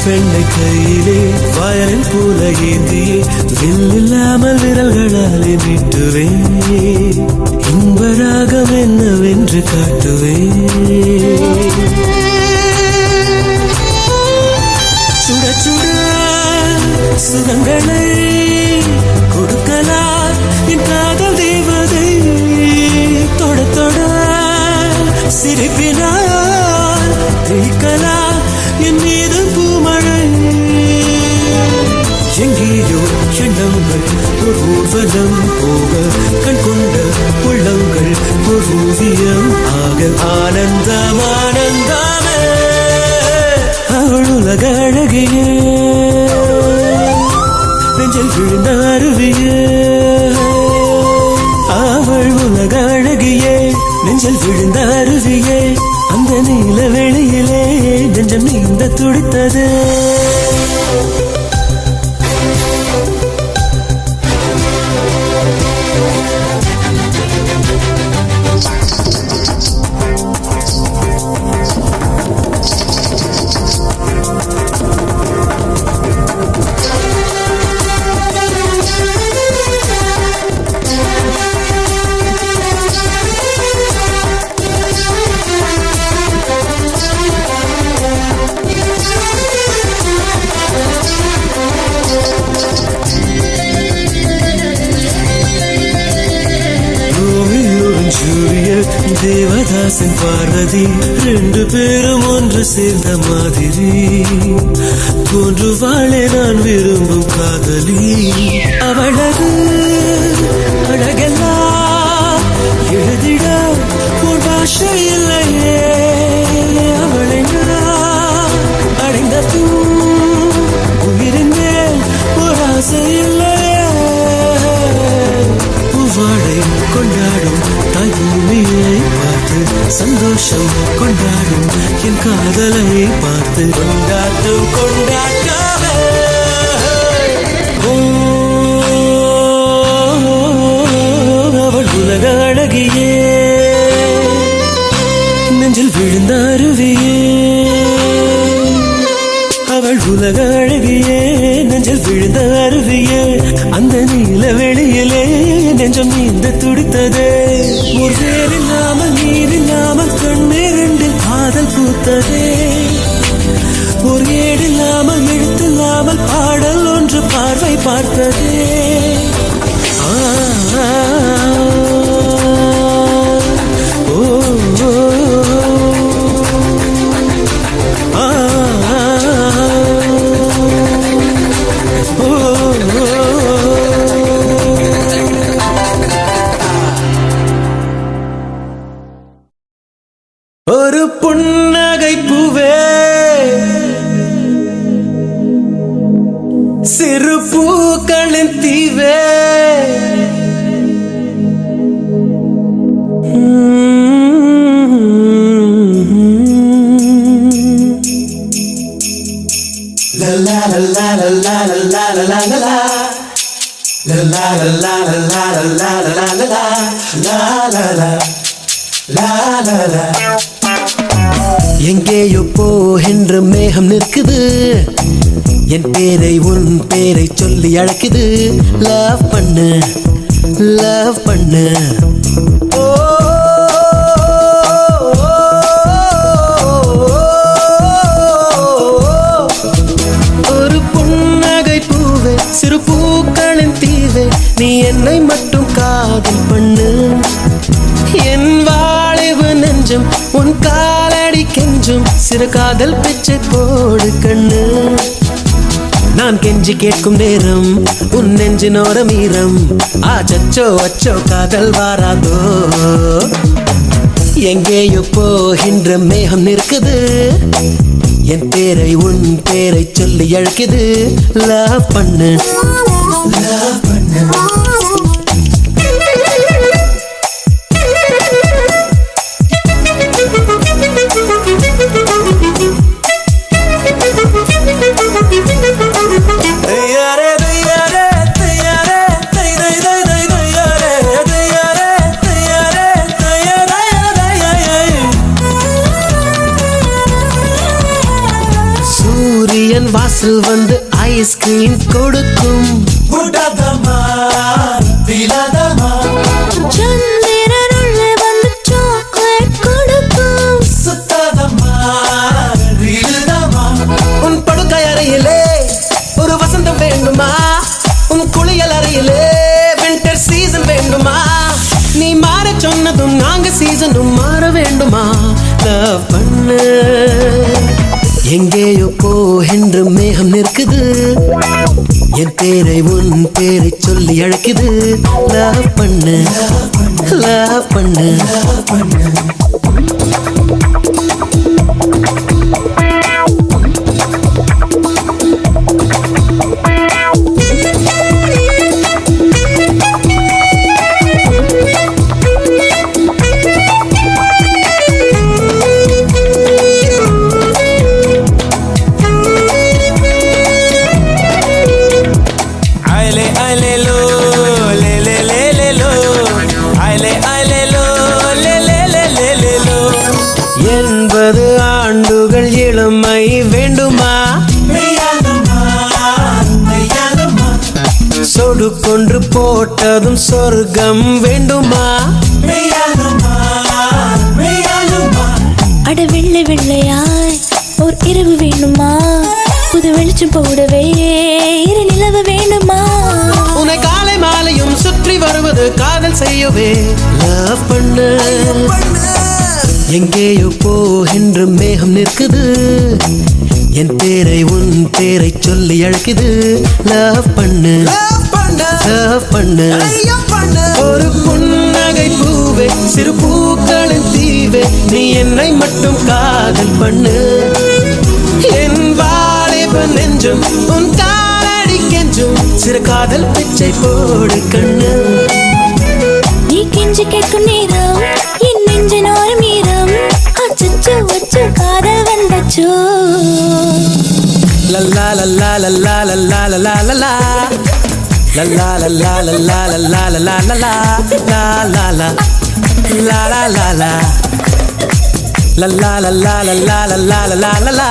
பெண்ணை கையிலே வயலின் போல ஏந்தியே வில்லில்லாமல் விரல்களாலே மீட்டுவே இன்பராகம் என்னவென்று காட்டுவே சுட சுட சுகங்களை கொடுக்கலாம் என் காதல் தேவதை தொட தொட சிரிப்பினால் தேய்க்கலாம் என் மீது பூமழை எங்கேயோ எண்ணங்கள் ஒரு ஊர்வலம் போக கண் கொண்ட உள்ளங்கள் ஒரு ஓவியம் ஆக ஆனந்தம் ஆனந்தமே அவள் உலக அழகியே நெஞ்சில் விழுந்த அருவியே அவள் உலக அழகியே நெஞ்சில் விழுந்த அருவியே அந்த நீல வெளியிலே நெஞ்சம் நீந்த துடித்தது தேவதாசன் பார்வதி ரெண்டு பேரும் ஒன்று சேர்ந்த மாதிரி தோன்றுவாளே நான் விரும்பும் காதலி அவளது அழகெல்லாம் எழுதிட ஒரு பாஷை இல்லையே அவளை நான் அடைந்த உயிரின் மேல் ஒரு ஆசை இல்லையே பூவாடை கொண்டாடும் தாய் பூமியை பார்த்து சந்தோஷம் கொண்டாடும் என் காதலை பார்த்து கொண்டாட்டம் கொண்டாட்டமே அவள் உலக அழகியே நெஞ்சில் விழுந்த அருவியே அவள் உலக அழகியே நெஞ்சில் விழுந்த அருவியே அந்த நீல வெளியிலே நெஞ்சம் நீந்த துடித்ததே ஒரு வேலில்லாமல் நீரில்லாமல் கண்ணீரிண்டில் காதல் பூத்ததே ஒரு ஏடில்லாமல் எழுத்தில்லாமல் பாடல் ஒன்று பார்வை பார்த்ததே ஒரு புன்னகை பூவே சிறு பூக்களின் தீவே la la la la la la la la la la la La la la la la la la la la la la la la la la la எங்கேயோ போகின்ற மேகம் நிற்குது என் பேரை உன் பேரை சொல்லி அழைக்குது லவ் பண்ணு லவ் பண்ணு ஓ ஒரு புன்னகை பூவே சிறு பூக்களின் தீவே நீ என்னை மட்டும் காதல் பண்ணு என் வாழிவு நெஞ்சம் உன் காலடி கெஞ்சும் சிறு காதல் பிச்சை போடு கண்ணு நான் கெஞ்சி கேட்கும் நேரம் உன் நெஞ்சினோரம் ஈரம் ஆச்சோ அச்சோ காதல் வாராதோ எங்கேயோ போகின்ற மேகம் நிற்குது என் பேரை உன் பேரை சொல்லி அழைக்குது லவ் பண்ணு லவ் பண்ணு சூரியன் வாசல் வந்து ஐஸ்கிரீம் கொடுக்கும் சந்திரன் உள்ளே வந்து சாக்லேட் கொடுக்கும் உன் படுக்கை அறையிலே ஒரு வசந்தம் வேண்டுமா உன் குளியல் அறையிலே வின்டர் சீசன் வேண்டுமா நீ மாற சொன்னதும் நாங்க சீசனும் மாற வேண்டுமா லவ் பண்ணு எங்கேயோ போகின்ற மேகம் நிற்குது என் பேரை உன் பேரை சொல்லி அழைக்குது லவ் பண்ணு லவ் பண்ணு ஆண்டுகள் இளமை வேண்டுமா சொடு கொன்று போட்டதும் சொர்க்கம் வேண்டுமா அட வெள்ளை வெள்ளையாய் ஓர் இரவு வேண்டுமா புது வெளிச்சம் போடவே இரு நிலவு வேண்டுமா உன்னை காலை மாலையும் சுற்றி வருவது காதல் செய்யவே லவ் பண்ணு எங்கேயோ போகின்ற மேகம் நிற்குது என் பேரை உன் பேரை சொல்லி அழைக்குது லவ் பண்ணு லவ் பண்ணு ஒரு புன்னகை பூவே சிறு பூக்களின் தீவே நீ என்னை மட்டும் காதல் பண்ணு என் வாலிப நெஞ்சும் உன் காலடி கெஞ்சும் சிறு காதல் பிச்சை போடு கண்ணு நீ கெஞ்சி கேட்கும் நேரம் என் நெஞ்சினோரம் ஈரம் அச்சோ அச்சோ காதல் வந்தச்சோ லல்லா லல்லா லல்லா லல்லா லல்லா லல்லா லல்லா லல்லா லல்லா லல்லா லல்லா லல்லா லா லா லா லா லா லல்லா லல்லா லல்லா லல்லா லல்லா லல்லா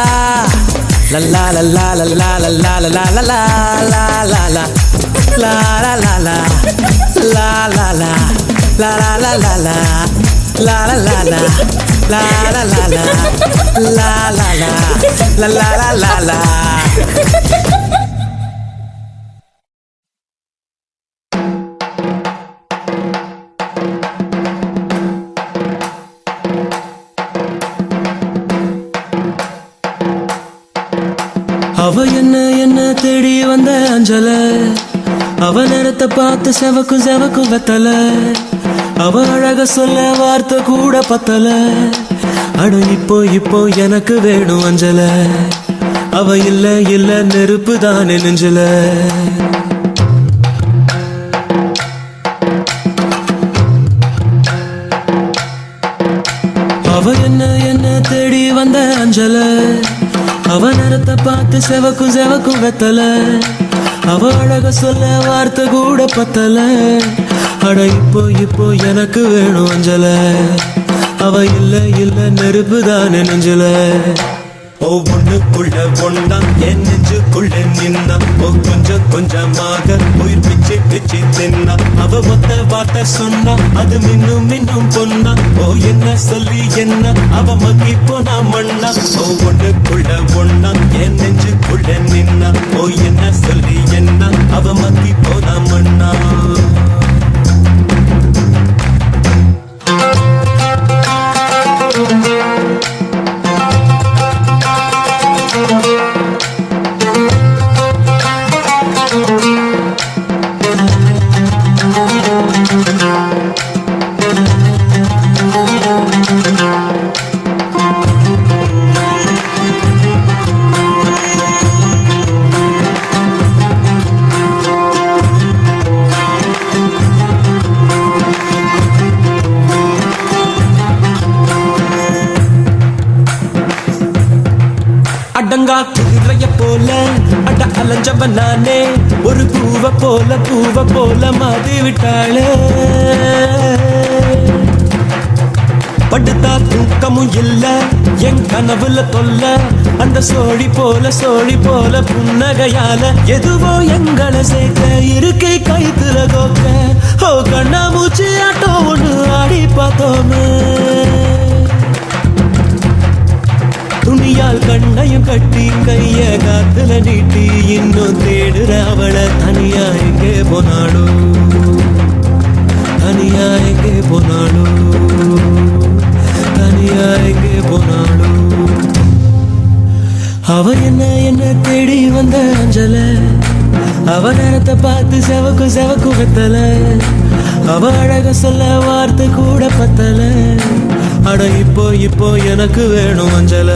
லல்லா லல்லா லல்லா லல்லா லல்லா லல்லா லா லா லா லா லா லா லா லா லா லா லா லா லா லா லா la la la la la la la la la la la la la la la அவ என்ன தேடி வந்த அஞ்சல அவ நேரத்தை பார்த்து செவக்கு வெத்தல அவ அழக சொல்ல வார்த்தை கூட பத்தல அட இப்போ எனக்கு வேணும் அஞ்சல அவ இல்ல நெருப்பு தானே நெஞ்சல அவ என்ன தேடி வந்த அஞ்சல அவ நேரத்தை பார்த்து செவக்கு வெத்தல அவ அழக சொல்ல வார்த்தை கூட பத்தல அட இப்போ எனக்கு வேணும் அஞ்சல அவ இல்ல இல்ல நெருப்புதானே நெஞ்சுல. ஓ ஒண்ணுக்குள்ள ஒண்ணா என் நெஞ்சுக்குள்ள நின்னா. ஓ கொஞ்சம் கொஞ்சமாக உயிர் பிச்சு பிச்சு தின்னா. அவ மொத்த வார்த்தை சொன்னா அது மின்னும் மின்னும் பொன்னா. ஓ என்ன சொல்லி என்ன அவ மக்கி போனா மண்ணா. ஓ ஒண்ணுக்குள்ள ஒண்ணா என் நெஞ்சுக்குள்ள நின்னா. ஓ என்ன சொல்லி என்ன அவ மக்கி போனா மண்ணா. அடங்கா குதிரைய போல அட அலைஞ்சவன் நானே. ஒரு பூவ போல மாதி விட்டாளே. படுத்தா தூக்கமும் இல்ல என் கனவுல தொல்ல. அந்த சோழி போல புன்னகையால எதுவோ எங்களை சேர்க்க இருக்கை கைத்துல கோக்க. ஓ கண்ணா மூச்சு ஆட்டோ ஒண்ணு ஆடி பார்த்தோமே. துணியால் கண்ணையும் கட்டி கைய காத்துல நீட்டி இன்னும் தேடுற அவளை. தனியா எங்கே போனாளோ தனியா எங்கே போனாளோ தனியா எங்கே போனாளோ. அவ என்ன தேடி வந்த அஞ்சல. அவ நேரத்தை பார்த்து செவக்கு வெத்தல. அவ அழக சொல்ல வார்த்தை கூட பத்தல. அட இப்போ எனக்கு வேணும் அஞ்சல.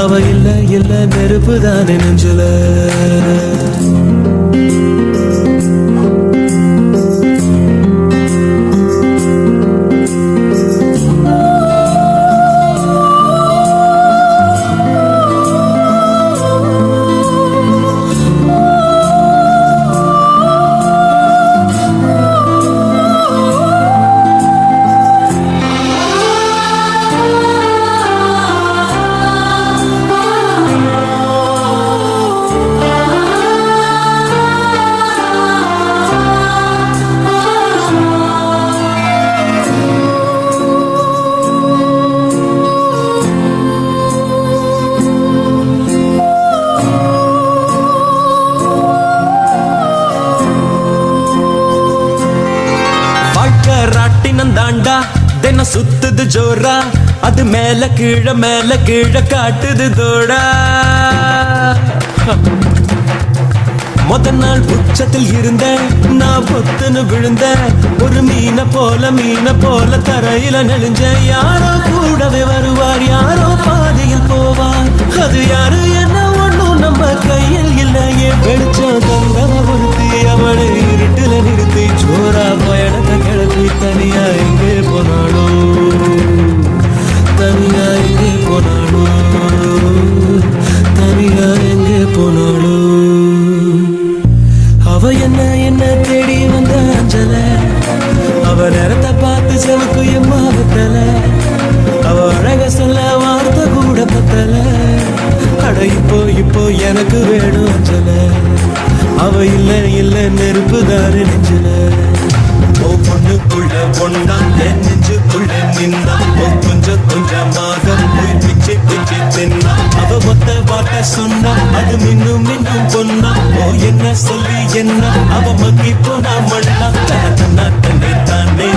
அவ இல்ல நெருப்பு தானே நெஞ்சுல. ராட்டினந்தாண்டா தினம் சுத்துது ஜோரா. அது மேல கீழ காட்டுது தோடா. முத நாள் உச்சத்தில் இருந்த நான் பொத்துன்னு விழுந்த. ஒரு மீன போல தரையில நெளிஞ்ச. யாரோ கூடவே வருவார் யாரோ பாதையில் போவார். அது யாரு என்ன ஒண்ணும் நம்ம கையில் இல்லையே. வெளிச்சம் தந்தவ ஒருத்தி அவளை இருட்டுல நிறுத்தி ஜோரா பயணத்தை கிளப்பி தனியா எங்கே போனாளோ தனியா எங்கே போனாளோ தனியா எங்கே போனாளோ. அவ என்ன தேடி வந்த அஞ்சல. அவ நேரத்தை பார்த்து செவக்கு எம்மாவத்தல. அவ அழக சொல்ல வார்த்தை கூட பத்தல. அட இப்போ எனக்கு வேணும் அஞ்சல. அவ இல்ல நெருப்பு தாரு நெஞ்சுல. ஓ பொண்ணுக்குள்ள பொண்ணா என் நெஞ்சுக்குள்ள நின்னா. ஓ கொஞ்சம் கொஞ்சமாக உயிர் பிச்சு பிச்சு தின்னா. அவ மொத்த வார்த்தை சொன்னா அது மின்னும் பொன்னா. ஓ என்ன சொல்லி என்ன அவ மக்கி போனா மண்ணா. தன தன்னை தானே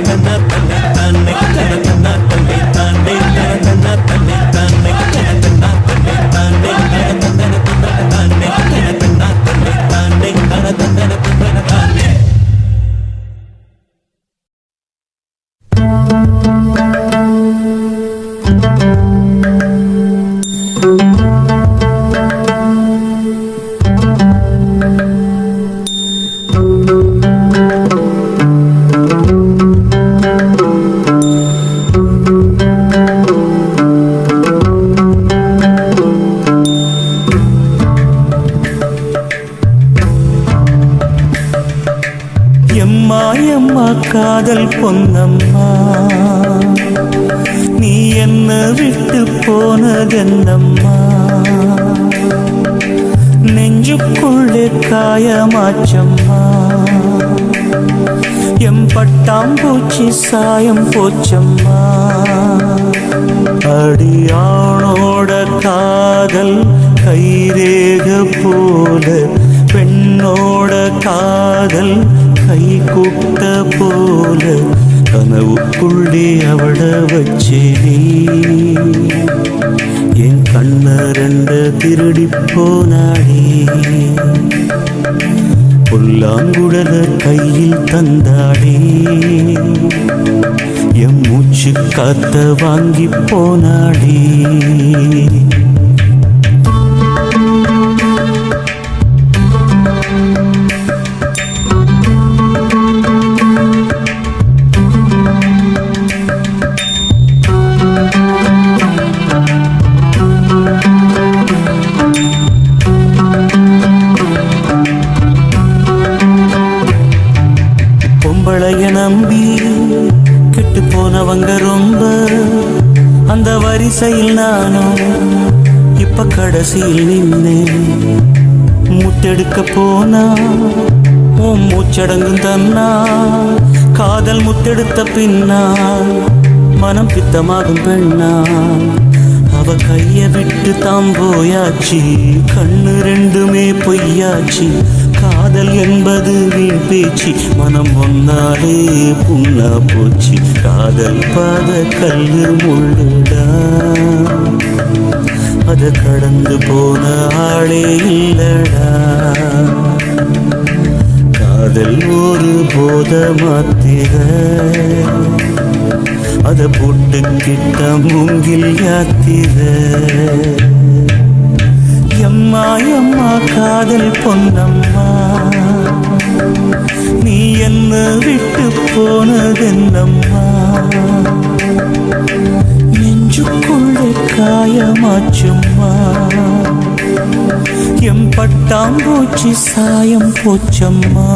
தன தன்னை தானே தன தன்னை தானே தன தன்னை தானே தன தன்னை தானே தன தன்னை தானே தன தன்னை தானே. எம்மா காதல் பொன்னம்மா என்ன விட்டு போனதென்னம்மா நெஞ்சுக்குள்ளே காயமாச்சம்மா எம்பட்டாம்பூச்சி சாயம் போச்சம்மா அடியானோட காதல் கைரேக போல பெண்ணோட காதல் கை கூட்ட போல கனவுக்குள்ளே அவட வச்சே என் கண்ண ரெண்ட திருடி போனாடே புல்லாங்குழல கையில் தந்தாடே என் மூச்சு காத்த வாங்கி போனாடே பொம்பளைய நம்பி கெட்டு போனவங்க ரொம்ப அந்த வரிசையில் நானும் இப்ப கடைசியில் நின்னேன் முத்தெடுக்க போனா உன் மூச்சடங்கும் தன்னா காதல் முத்தெடுத்த பின்னா மனம் பித்தமாகும் பெண்ணா அவ கைய விட்டு தாம் போயாச்சு கண்ணு ரெண்டுமே பொய்யாச்சு காதல் என்பது வீண் பேச்சு மனம் ஒன்னாலே புண்ணா போச்சு காதல் பாத கல்லு முள்ளுடா அத கடந்து போன ஆளே இல்லடா காதல் ஒரு போத மாத்திர அத போட்டுக்கிட்ட மூங்கில் யாத்திர எம்மா எம்மா காதல் பொன்னம்மா நீ என்ன விட்டு போனதென்னம்மா நெஞ்சுக்குள்ளே காயமாச்சும்மா எம்பட்டாம்பூச்சி சாயம் போச்சம்மா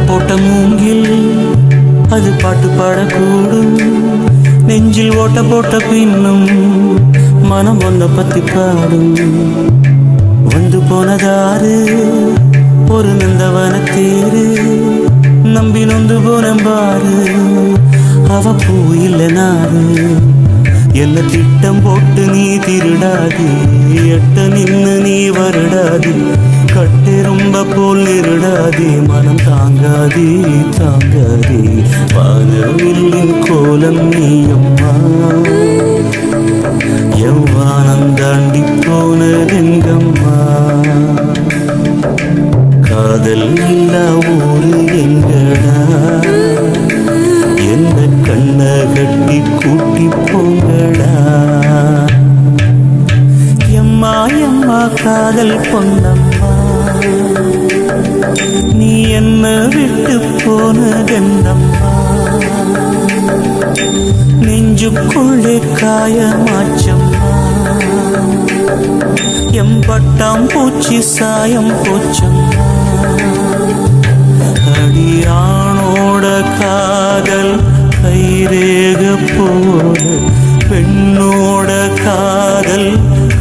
போட்ட மூங்கில் அது பாட்டு பாடக்கூடும் நெஞ்சில் ஓட்ட போட்ட பின்னும் மனம் ஒன்ன பத்தி பாடும் வந்து போனதாரு ஒரு நந்தவன தேரு நம்பி நொந்து போனம்பாரு அவ பூ இல்ல நாரு என்ன திட்டம் போட்டு நீ திருடாது எட்ட நின்னு நீ வருடாது கட்டு ரொம்ப போல் நிருடாதே மனம் தாங்காதே தாங்காதே வானவில்லின் கோலம் நீயம்மா எவ்வானம் தாண்டி போனதெங்கம்மா காதல் இல்லா ஊரு எங்கடா எந்த கண்ண கட்டி கூட்டி போங்கடா எம்மா எம்மா காதல் பொன்னம்மா நீ என்ன விட்டு போனதென்னம்மா நெஞ்சுக்குள்ளே காயமாச்சம்மா எம்பட்டாம்பூச்சி சாயம் போச்சம்மா அடியானோட காதல் கைரேக போல பெண்ணோட காதல்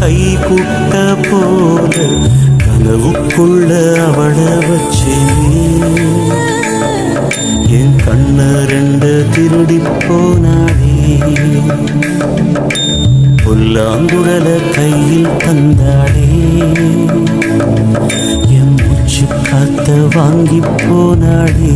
கை குட்ட போல கனவுக்குள்ள அவட வச்சே என் கண்ண ரெண்ட திருடி போனாடே புல்லாங்குழல கையில் தந்தாடே என் மூச்சு காத்த வாங்கி போனாடே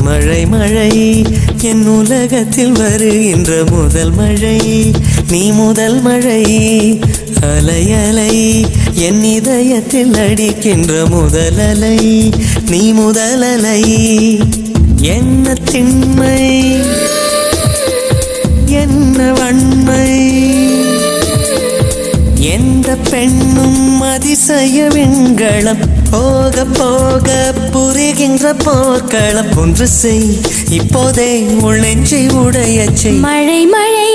மழை மழை என் உலகத்தில் வருகின்ற முதல் மழை நீ முதல் மழை அலை அலை என் இதயத்தில் அடிக்கின்ற முதல் அலை நீ முதல் அலை என்ன திண்மை என்ன வன்மை எந்த பெண்ணும் அதிசய விண்களம் போக போக புரிகின்ற போர்க்களம் ஒன்று செய் இப்போதே உளெஞ்சை உடையச்சை மழை மழை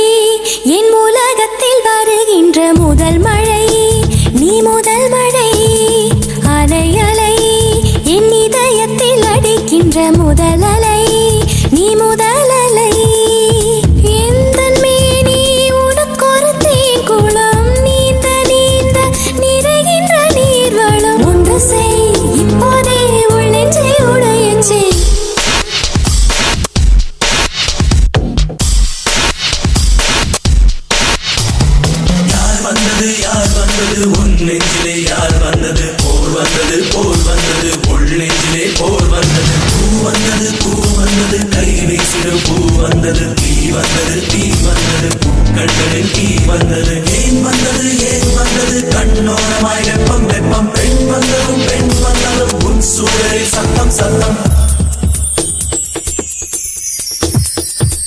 என் உலகத்தில் வருகின்ற முதல் மழை நீ முதல் மழை அலை அலை என் இதயத்தில் அடிக்கின்ற முதல் அலை நீ முதல் அலை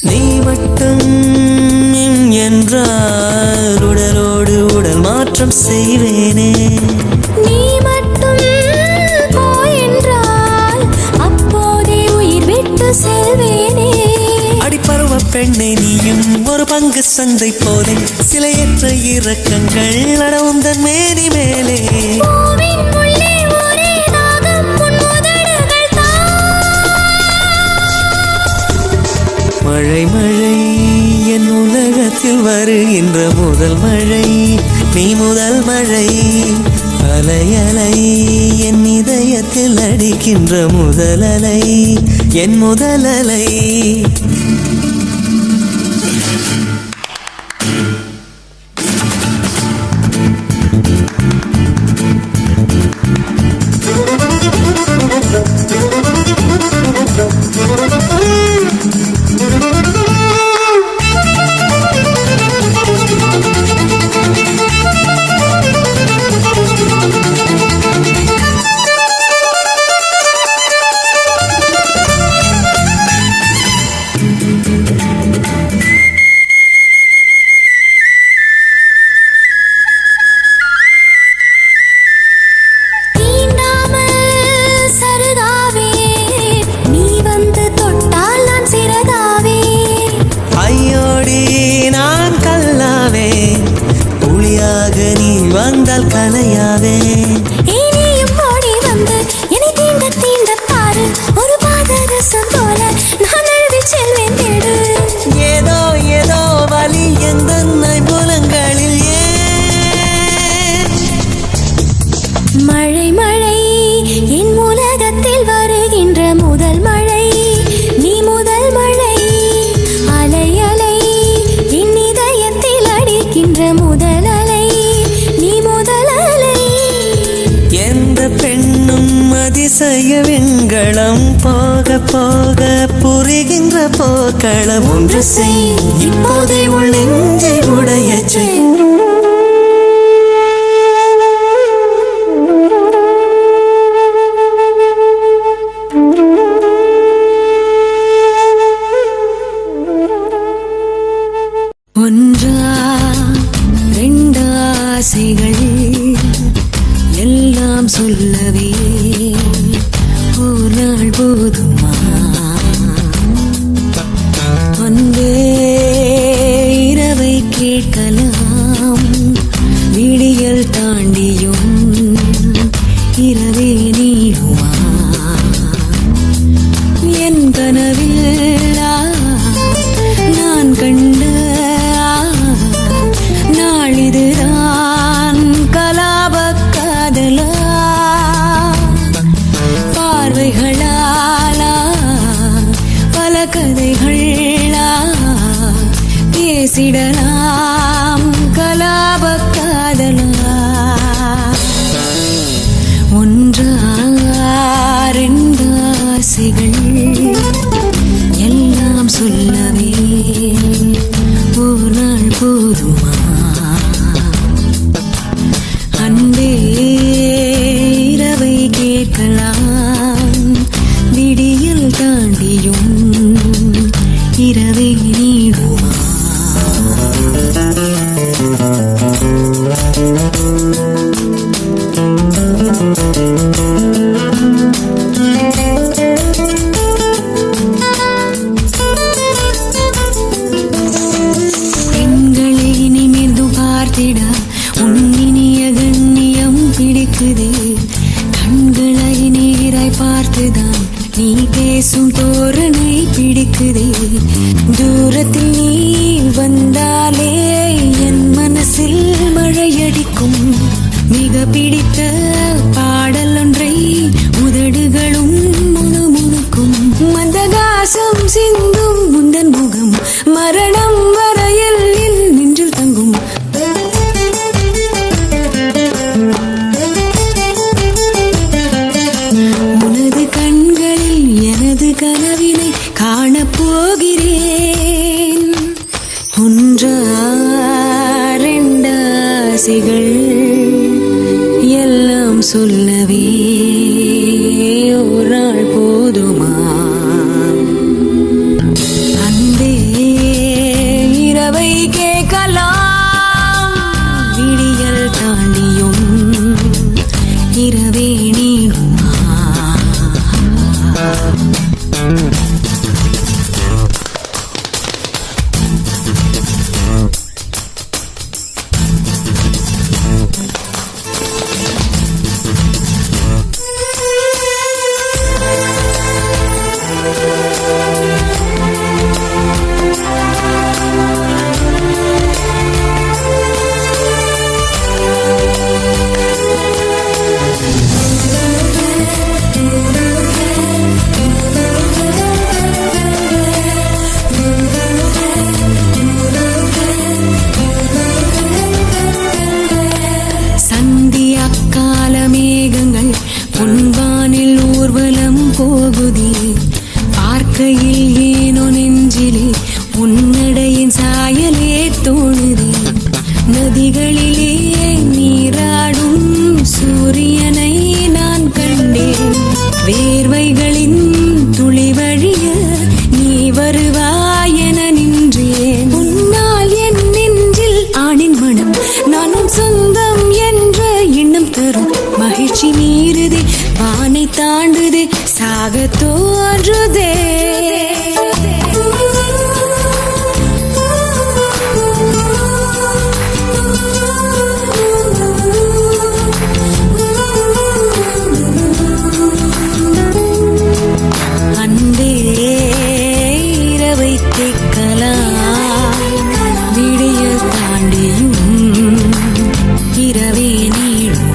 நீ மட்டும் என்றால் உடலோடு உடல் மாற்றம் செய்வேனே நீ மட்டும் போ என்றால் அப்போதே உயிர் விட்டு செல்வேனே அடிப்பருவ பெண்ணை நீயும் ஒரு பங்கு சந்தை போலே சிலையற்ற இறக்கங்கள் அடவுந்தன் மேனி மேலே மழை மழை என் உலகத்தில் வருகின்ற முதல் மழை நீ முதல் மழை அலை அலை என் இதயத்தில் அடிக்கின்ற முதல் அலை என் முதல் அலை அதிசய விண்களம் போக போக புரிகின்ற போக்களம் ஒன்று செய் இப்போதே உள் நெஞ்சை உடைய செய். ஒன்றா ரெண்டாசைகள் எல்லாம் சொல்லவே ஒரு நாள் போதுமா? அன்பே இரவை கேட்கலாம் விடியல் தாண்டியும் இரவே நீடுமா? என் கனவில் நான் கண்ட நாளிதுதான் கலாப காதலா? பார்வைகளாலா பல கதைகளா பேசிடலாம் கலாப காதலா? ஒன்றா ரெண்டாசைகள் எல்லாம் சொல்லவே ஒரு நாள் போதுமா? அன்பே இரவை கேட்கலாம் விடியல் தாண்டியும் இரவை நீடுமா? பெண்களை நிமிர்ந்து பார்த்திட உன்னினிய கண்ணியம் பிடிக்குதே. கண்களை நீராய் பார்த்துதான் நீ பேசும் தோரணை பிடிக்குதே. தூரத்தில் நீ வந்தாலே என் மனசில் மழையடிக்கும். மிக பிடித்த பாடல் ஒன்றை உதடுகளும் முணுமுணுக்கும். மந்தகாசம் சிந்தும் முந்தன் முகம் மரணம் வரையில் நின்றில் தங்கும். உனது கண்களில் எனது கனவினை காணப்போகிறேன். ஒன்றா ரெண்டாசைகள் எல்லாம் சொல்லவே ஒரு நாள் போதுமா? அன்பே இரவை கேட்கலாம் விடியல் தாண்டியும் இரவே நீடுமா? பொன்வானில் ஊர்வலம் போகுதே. பார்க்கையில் ஏனோ நெஞ்சிலே உன்னடையின் சாயலே தோணுதே. நதிகளிலே நீராடும் சூரியனை நான் கண்டேன். வேர்வைகளின் துளி வழிய நீ வருவாய் என நின்றேன். உன்னால் என் நெஞ்சில் ஆணின் மனம் நானும் சொந்தம் என்ற எண்ணம் தரும். மகிழ்ச்சி மீறுதே வானை தாண்டுதே சாக தோன்றுதே. அன்பே இரவை கேட்கலாம் விடியல் தாண்டியும் இரவே நீடுமா?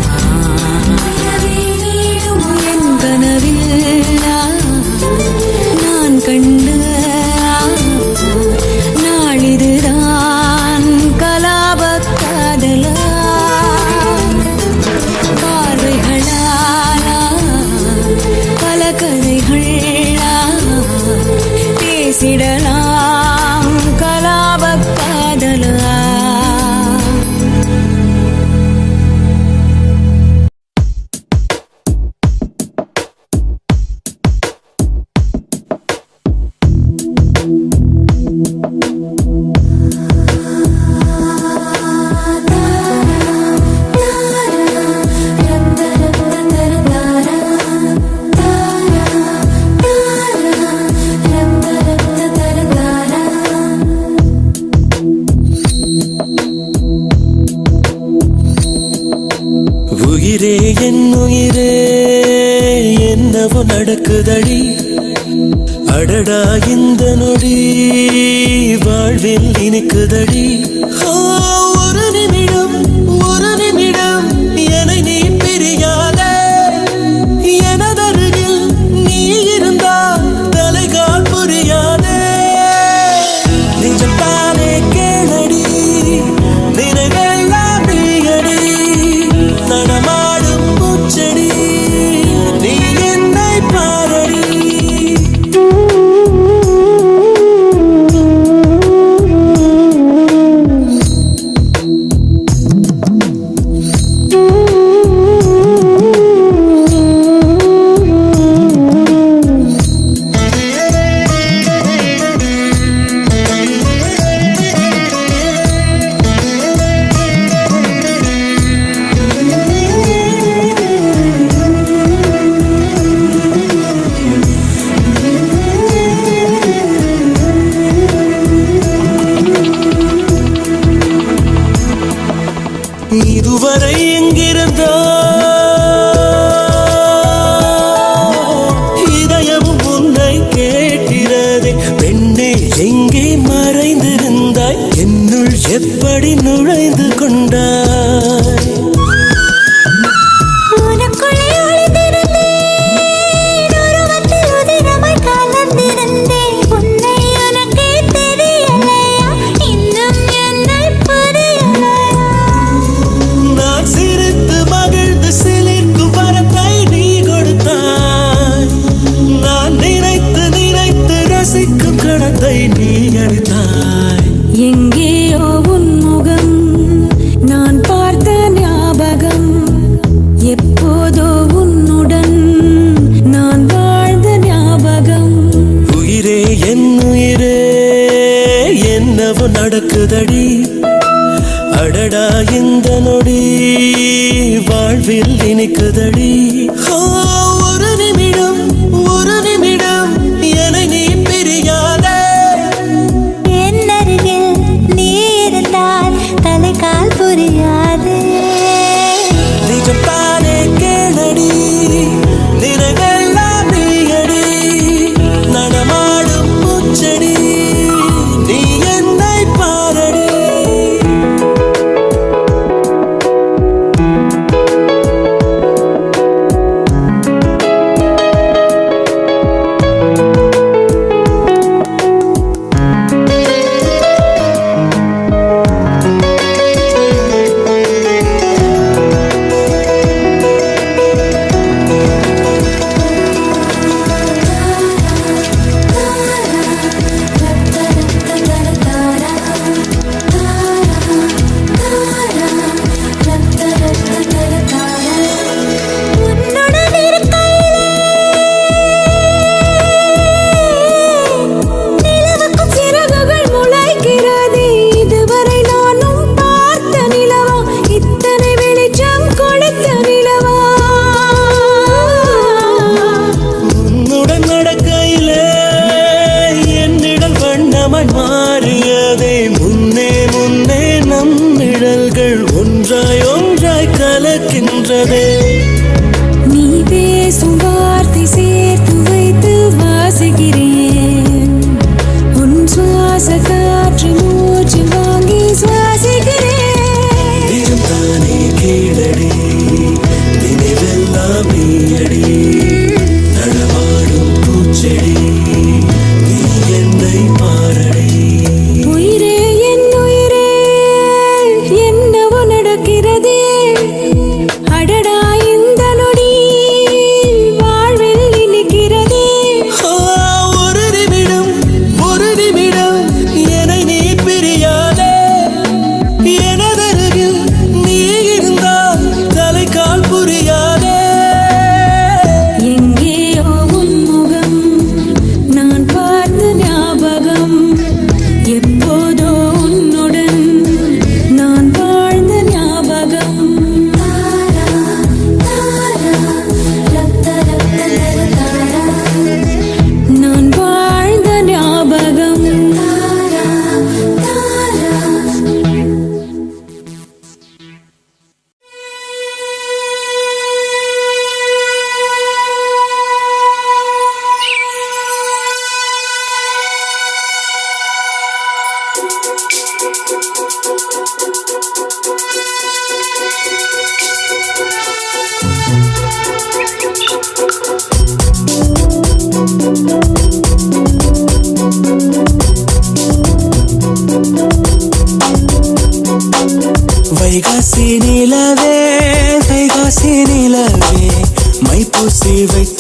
என் கனவில் நான் கண்ட நாளிதுதான் கலாப காதலா? பார்வைகளாலா என்னவோ நடக்குதடி அடடா இந்த நொடி வாழ்வில் இனிக்குதடி ஒரு நிமிடம் என்னை நீ பிரியாதே எனதருகில் நீ இருந்தால் தலைகால் புரியாதே நிஜத்தானே கேளடி நினைவெல்லாம் நீயடி நடமாடும் பூச்செடி நீ என்னை பாரடி இதுவரை எங்கிருந்தோ இதயமும் உன்னை கேட்கிறதே பெண்ணே எங்கே மறைந்திருந்தாய் என்னுள் எப்படி நுழைந்து கொண்டாய் உனக்குள்ளே ஒளிந்திருந்தேன் உருவத்தில் உதிரமாய் கலந்திருந்தேன் உன்னை உனக்கே தெரியலையா இன்னும் என்னை புரியலையா நான் சிரித்து மகிழ்ந்து சிலிர்க்கும் வரத்தை நீ கொடுத்தாய் நான் நினைத்து ரசிக்கும் கணத்தை நீ அளித்தாய் எங்கேயோ உன் முகம் நான் பார்த்த ஞாபகம் எப்போதோ உன்னுடன் நான் வாழ்ந்த ஞாபகம் உயிரே என் உயிரே என்னவோ நடக்குதடி அடடா இந்த நொடி வாழ்வில் இனிக்குதடி ஒரு நிமிடம் என்னை நீ பிரியாதே என்னருகில் நீ இருந்தால் தலைகால் புரியாது நிஜத்தானே கேளடி நினைவெல்லாம் நீயடி நடமாடும் பூச்செடி நீ என்னை பாரடி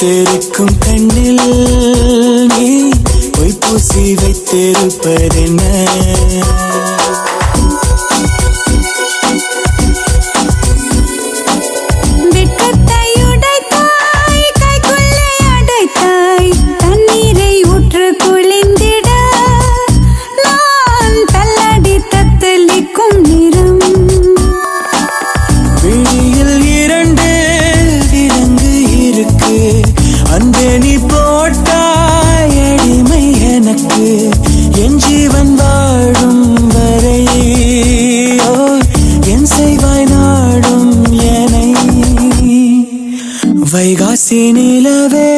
வைத்திருக்கும் கண்ணில் நீ பொய் பூசி வைத்திருப்பதென்ன? அன்பே நீ போட்டாய் அடிமை எனக்கு என் ஜீவன் வாழும் வரை என் செய்வாய் நாடும் என்னை. வைகாசி நிலவே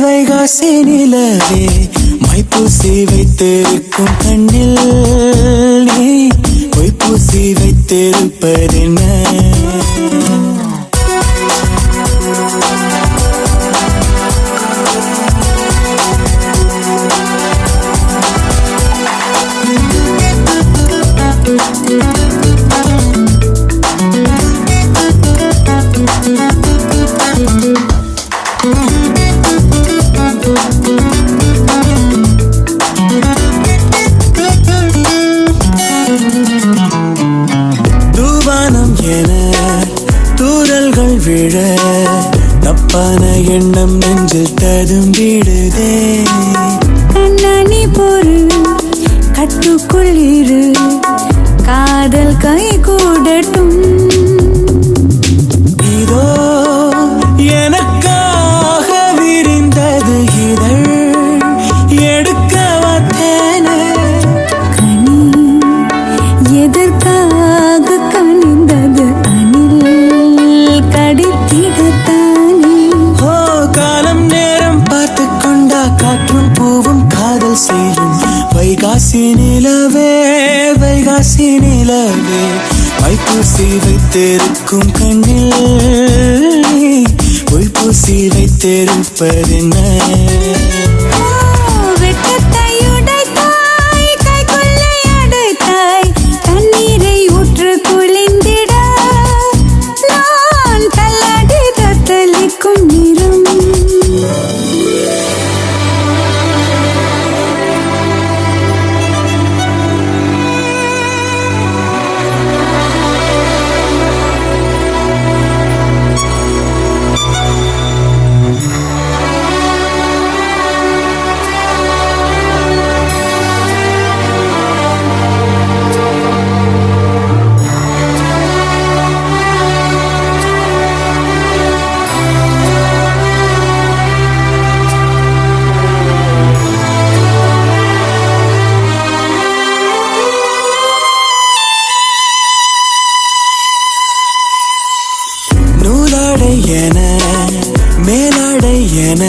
வைகாசி நிலவே மைப்பூசி வைத்திருக்கும் கண்ணில் நீ பொய்ப்பூசி வைத்திருப்பதென்ன? தூவானம் என தூரல்கள் விழ தப்பான எண்ணம் நெஞ்சில் ததும்பிடுதே. கண்ணாணி பொறு கட்டுக்குள் இரு காதல் கை கூடட்டும். இதோ எனக்காக விரிந்தது இதழ் எடுக்க வந்தேன. கனி எதற்காக கனிந்தது அணில் கடித்திடத்தானே. ஓ காலம் நேரம் பார்த்து கொண்டா காற்றும் பூவும் காதல் செய்யும். வைகாசி நிலவே வைகாசி நிலவே மைப்பூசி வைத்திருக்கும் கண்ணில் பொய்ப்பூசி வைத்திருப்பதென்ன? என மேலாடை என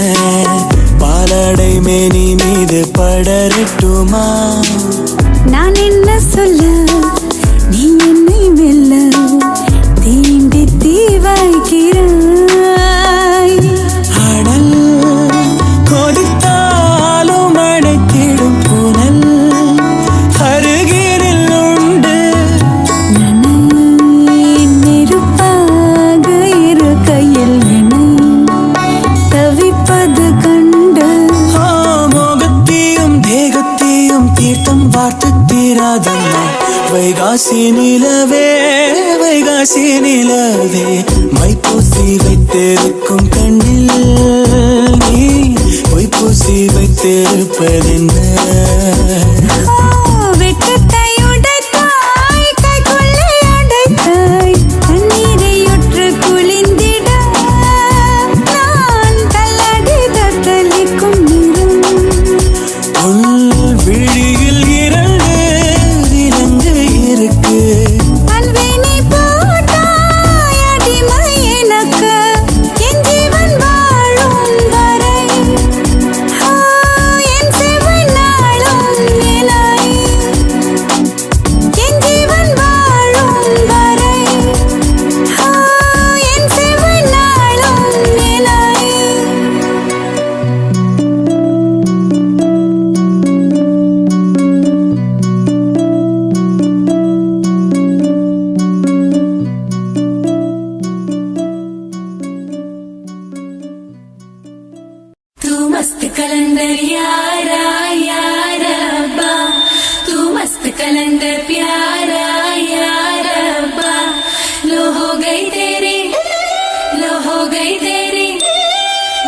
பாலாடை மேனி மீது படரட்டுமா? நான் என்ன சொல்ல நீ என்னை மெல்ல தீண்டி தீவாய்க்கிறாய். அடல் கொதித்தாலும் அடைத்திடும் புனல் அருகினில் உண்டு. நெருப்பாக இரு கையில் என்னை தவிப்பது கண்டு. மோகத்தையும் தேகத்தையும் தீர்த்தம் பார்த்து தீராதம்மா. வைகாசி நிலவே வைகாசி நிலவே மைப்பூசி வைத்திருக்கும் கண்ணில் நீ பொய்ப்பூசி வைத்திருப்பதென்ன? நாள் मस्त कलंदर यारा यारा बा तू मस्त कलंदर प्यारा यारा बा लो हो गई तेरी लो हो गई तेरी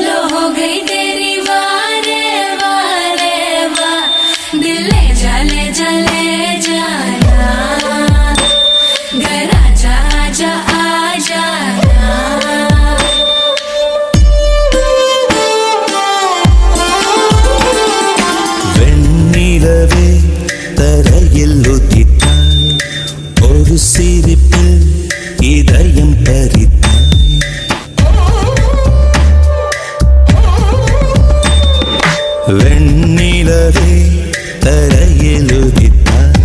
लो हो गई तेरी वारे वारे वा दिल ले जा ले जा ले जाना घर आजा आजा आ जाना வெண்ணிலவே தரையில் உதித்தாய் ஒரு சிரிப்பில் இதயம் பறித்தாய் வெண்ணிலவே தரையில் உதித்தாய்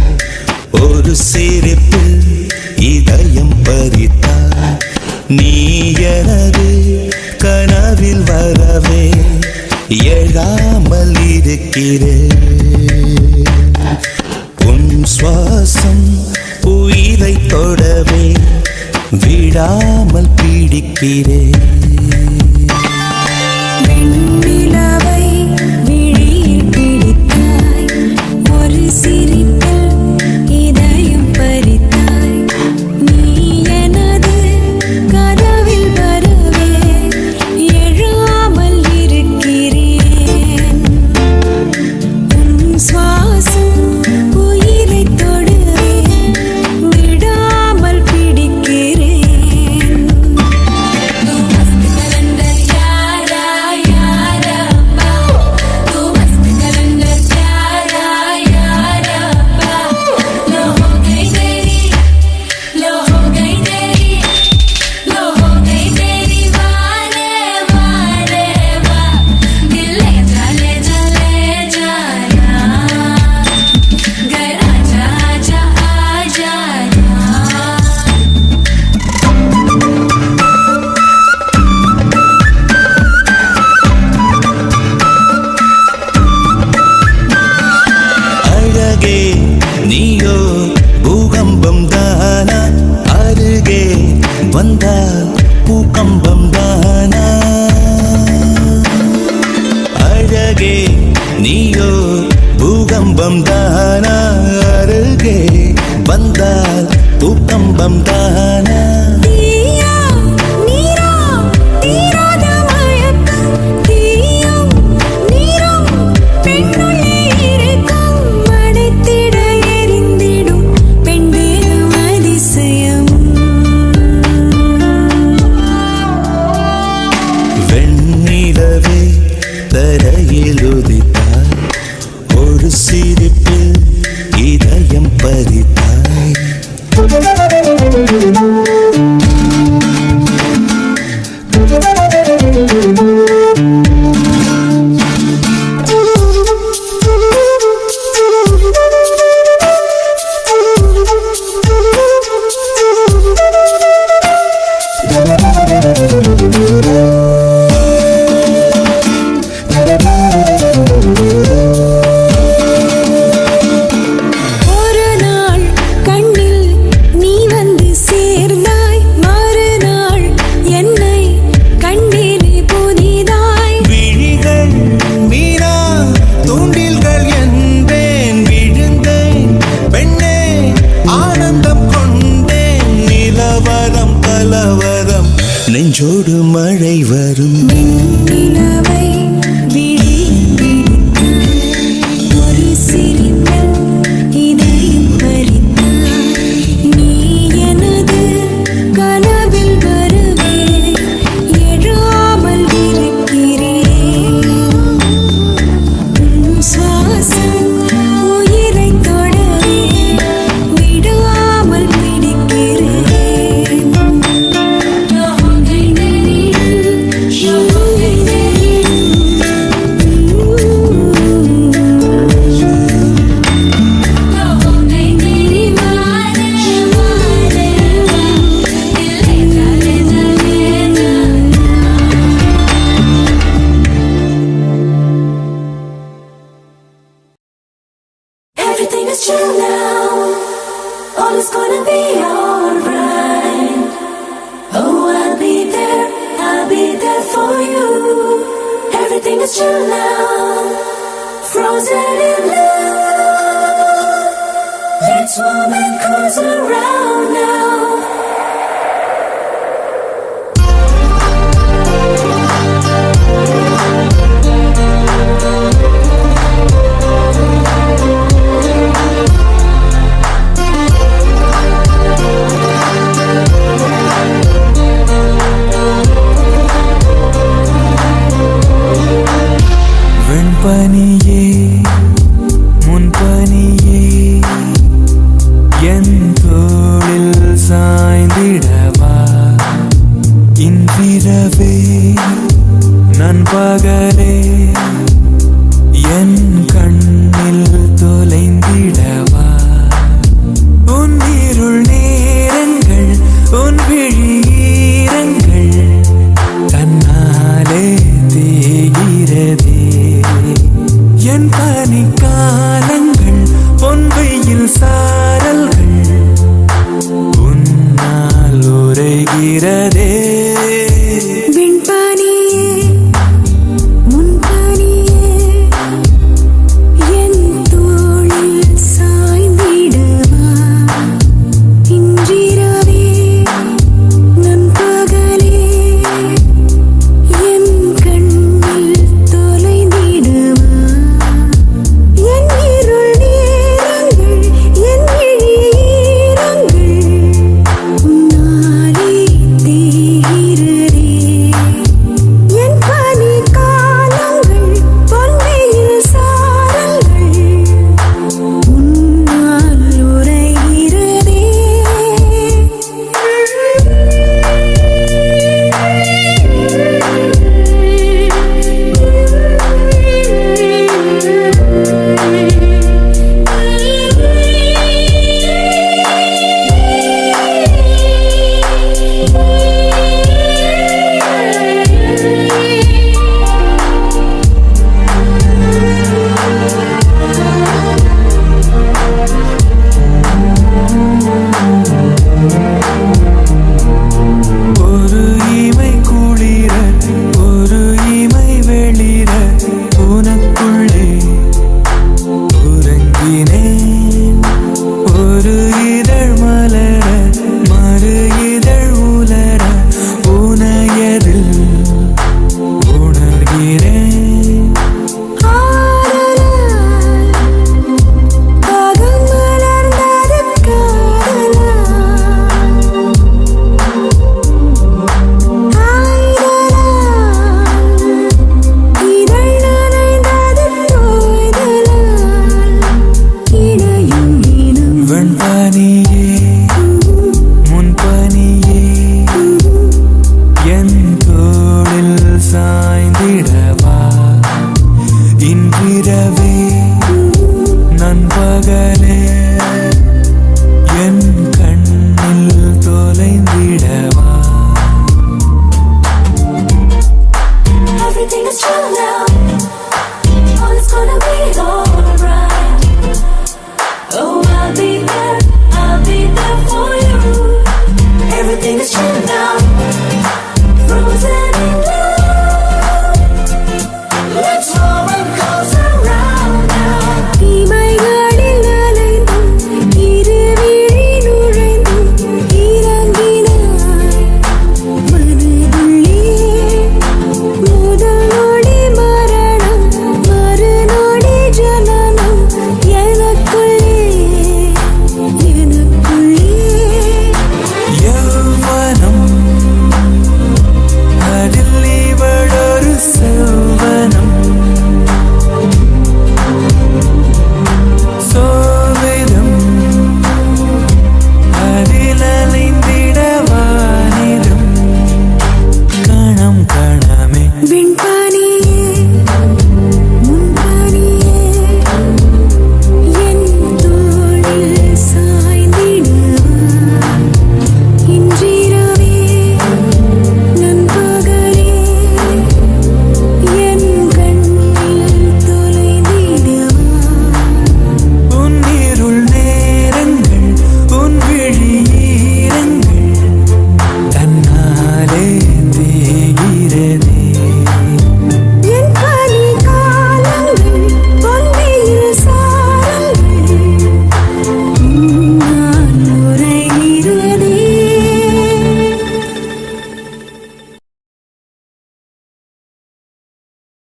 ஒரு சிரிப்பில் இதயம் பறித்தாய் நீ எனது கனவில் வரவே எழாமல் இருக்கிறேன் உன் சுவாசம் உயிரை தொடவே விடாமல் பிடிக்கிறேன் வெண்ணிலவை விழியில் பிடித்தாய் ஒரு சிரிப்பில் இதயம் பறித்தாய் நீ எனது கனவில் வரவே எழாமல் இருக்கிறேன் உன் சுவாசம் உயிரை தொடவே விடாமல் பிடிக்கிறேன் तू मस्त कलंदर यारा यारा बा तू मस्त कलंदर यारा यारा बा लो हो गई तेरी लो हो गई तेरी लो हो गई तेरी वारे वारे वा दिल ले जा ले जाना घर आजा आजा आ जाना அழகே நீயோ பூகம்பம் தானா அருகே வந்தால் பூகம்பம் தானா அழகே நீயோ பூகம்பம் தானா அருகே வந்தால் பூகம்பம் தானா தீயா நீரா தீராத மயக்கம் தீயும் நீரும் பெண்ணுள்ளே இருக்கும் மடைத்திட எரிந்திடும் பெண்தேகம் அதிசயம் வெண்ணிலவே தரையில் உதித்தாய் ஒரு சிரிப்பில் இதயம் பறித்தாய் ஒரு நாள் கண்ணில் நீ வந்து சேர்ந்தாய் மறுநாள் என்னை கண்ணிலே புதிதாய் விழிகள் மீனா தூண்டில்கள் என்பேன் விழுந்தேன் பெண்ணே ஆனந்தம் கொண்டேன் நிலவரம் கலவரம் நெஞ்சோடு மழை வரும் வெண்ணிலவை விழியில் பிடித்தாய் ஒரு சிரிப்பில் இதயம் பறித்தாய் நீ எனது கனவில் வரவே எழாமல் இருக்கிறேன் உன் சுவாசம் உயிரை தொடவே விடாமல் பிடிக்கிறேன் लो हो गई तेरी लो हो गई तेरी लो हो गई तेरी वारे वारे वा दिल ले जा जाना Everything is chill now. All is gonna be alright. Oh, I'll be there for you. Everything is chill. special now, frozen in love. Let's warm and cruise around now. வெண்பனியே முன்பனியே என் தோளில் சாய்ந்திடவா இன்றிரவே நண்பகலே என் கண்ணில் தொலைந்திடவா உன் இருள் நேரங்கள் உன் விழியீரங்கள் தன்னாலே தேகிறதே என் பனிக்காலங்கள் பொன்வெயில் சாரல்கள் உன்னால் உரைகிறதே விண்பனியே முன்பனியே என் தோளில் சாய்ந்திடவா இன்றிரவே நண்பகலே என் கண்ணில் தொலைந்திடவா என் இருள் நேரங்கள் என் விழியீரங்கள் உன்னாலே தேகிறதே என் பனிக்காலங்கள் பொன்வெயில் சாரல்கள் உன்னால் உரைகிறதே ஒரு இமை குளிர ஒரு இமை வெளிர உனக்குள்ளே உறங்கினேன் ஒரு இதழ் மலர மறு இதழ் உலர உனையதில் உணர்கிறேன் ஆதலால் பாகம் மலர்ந்தது காதலால் ஆய்தலால் இதழ் நனைந்தது தோய்தலால் இடையும் இனம் வெண்பனியே முன்பனியே என் தோளில் சாய்ந்திடவா இன்றிரவே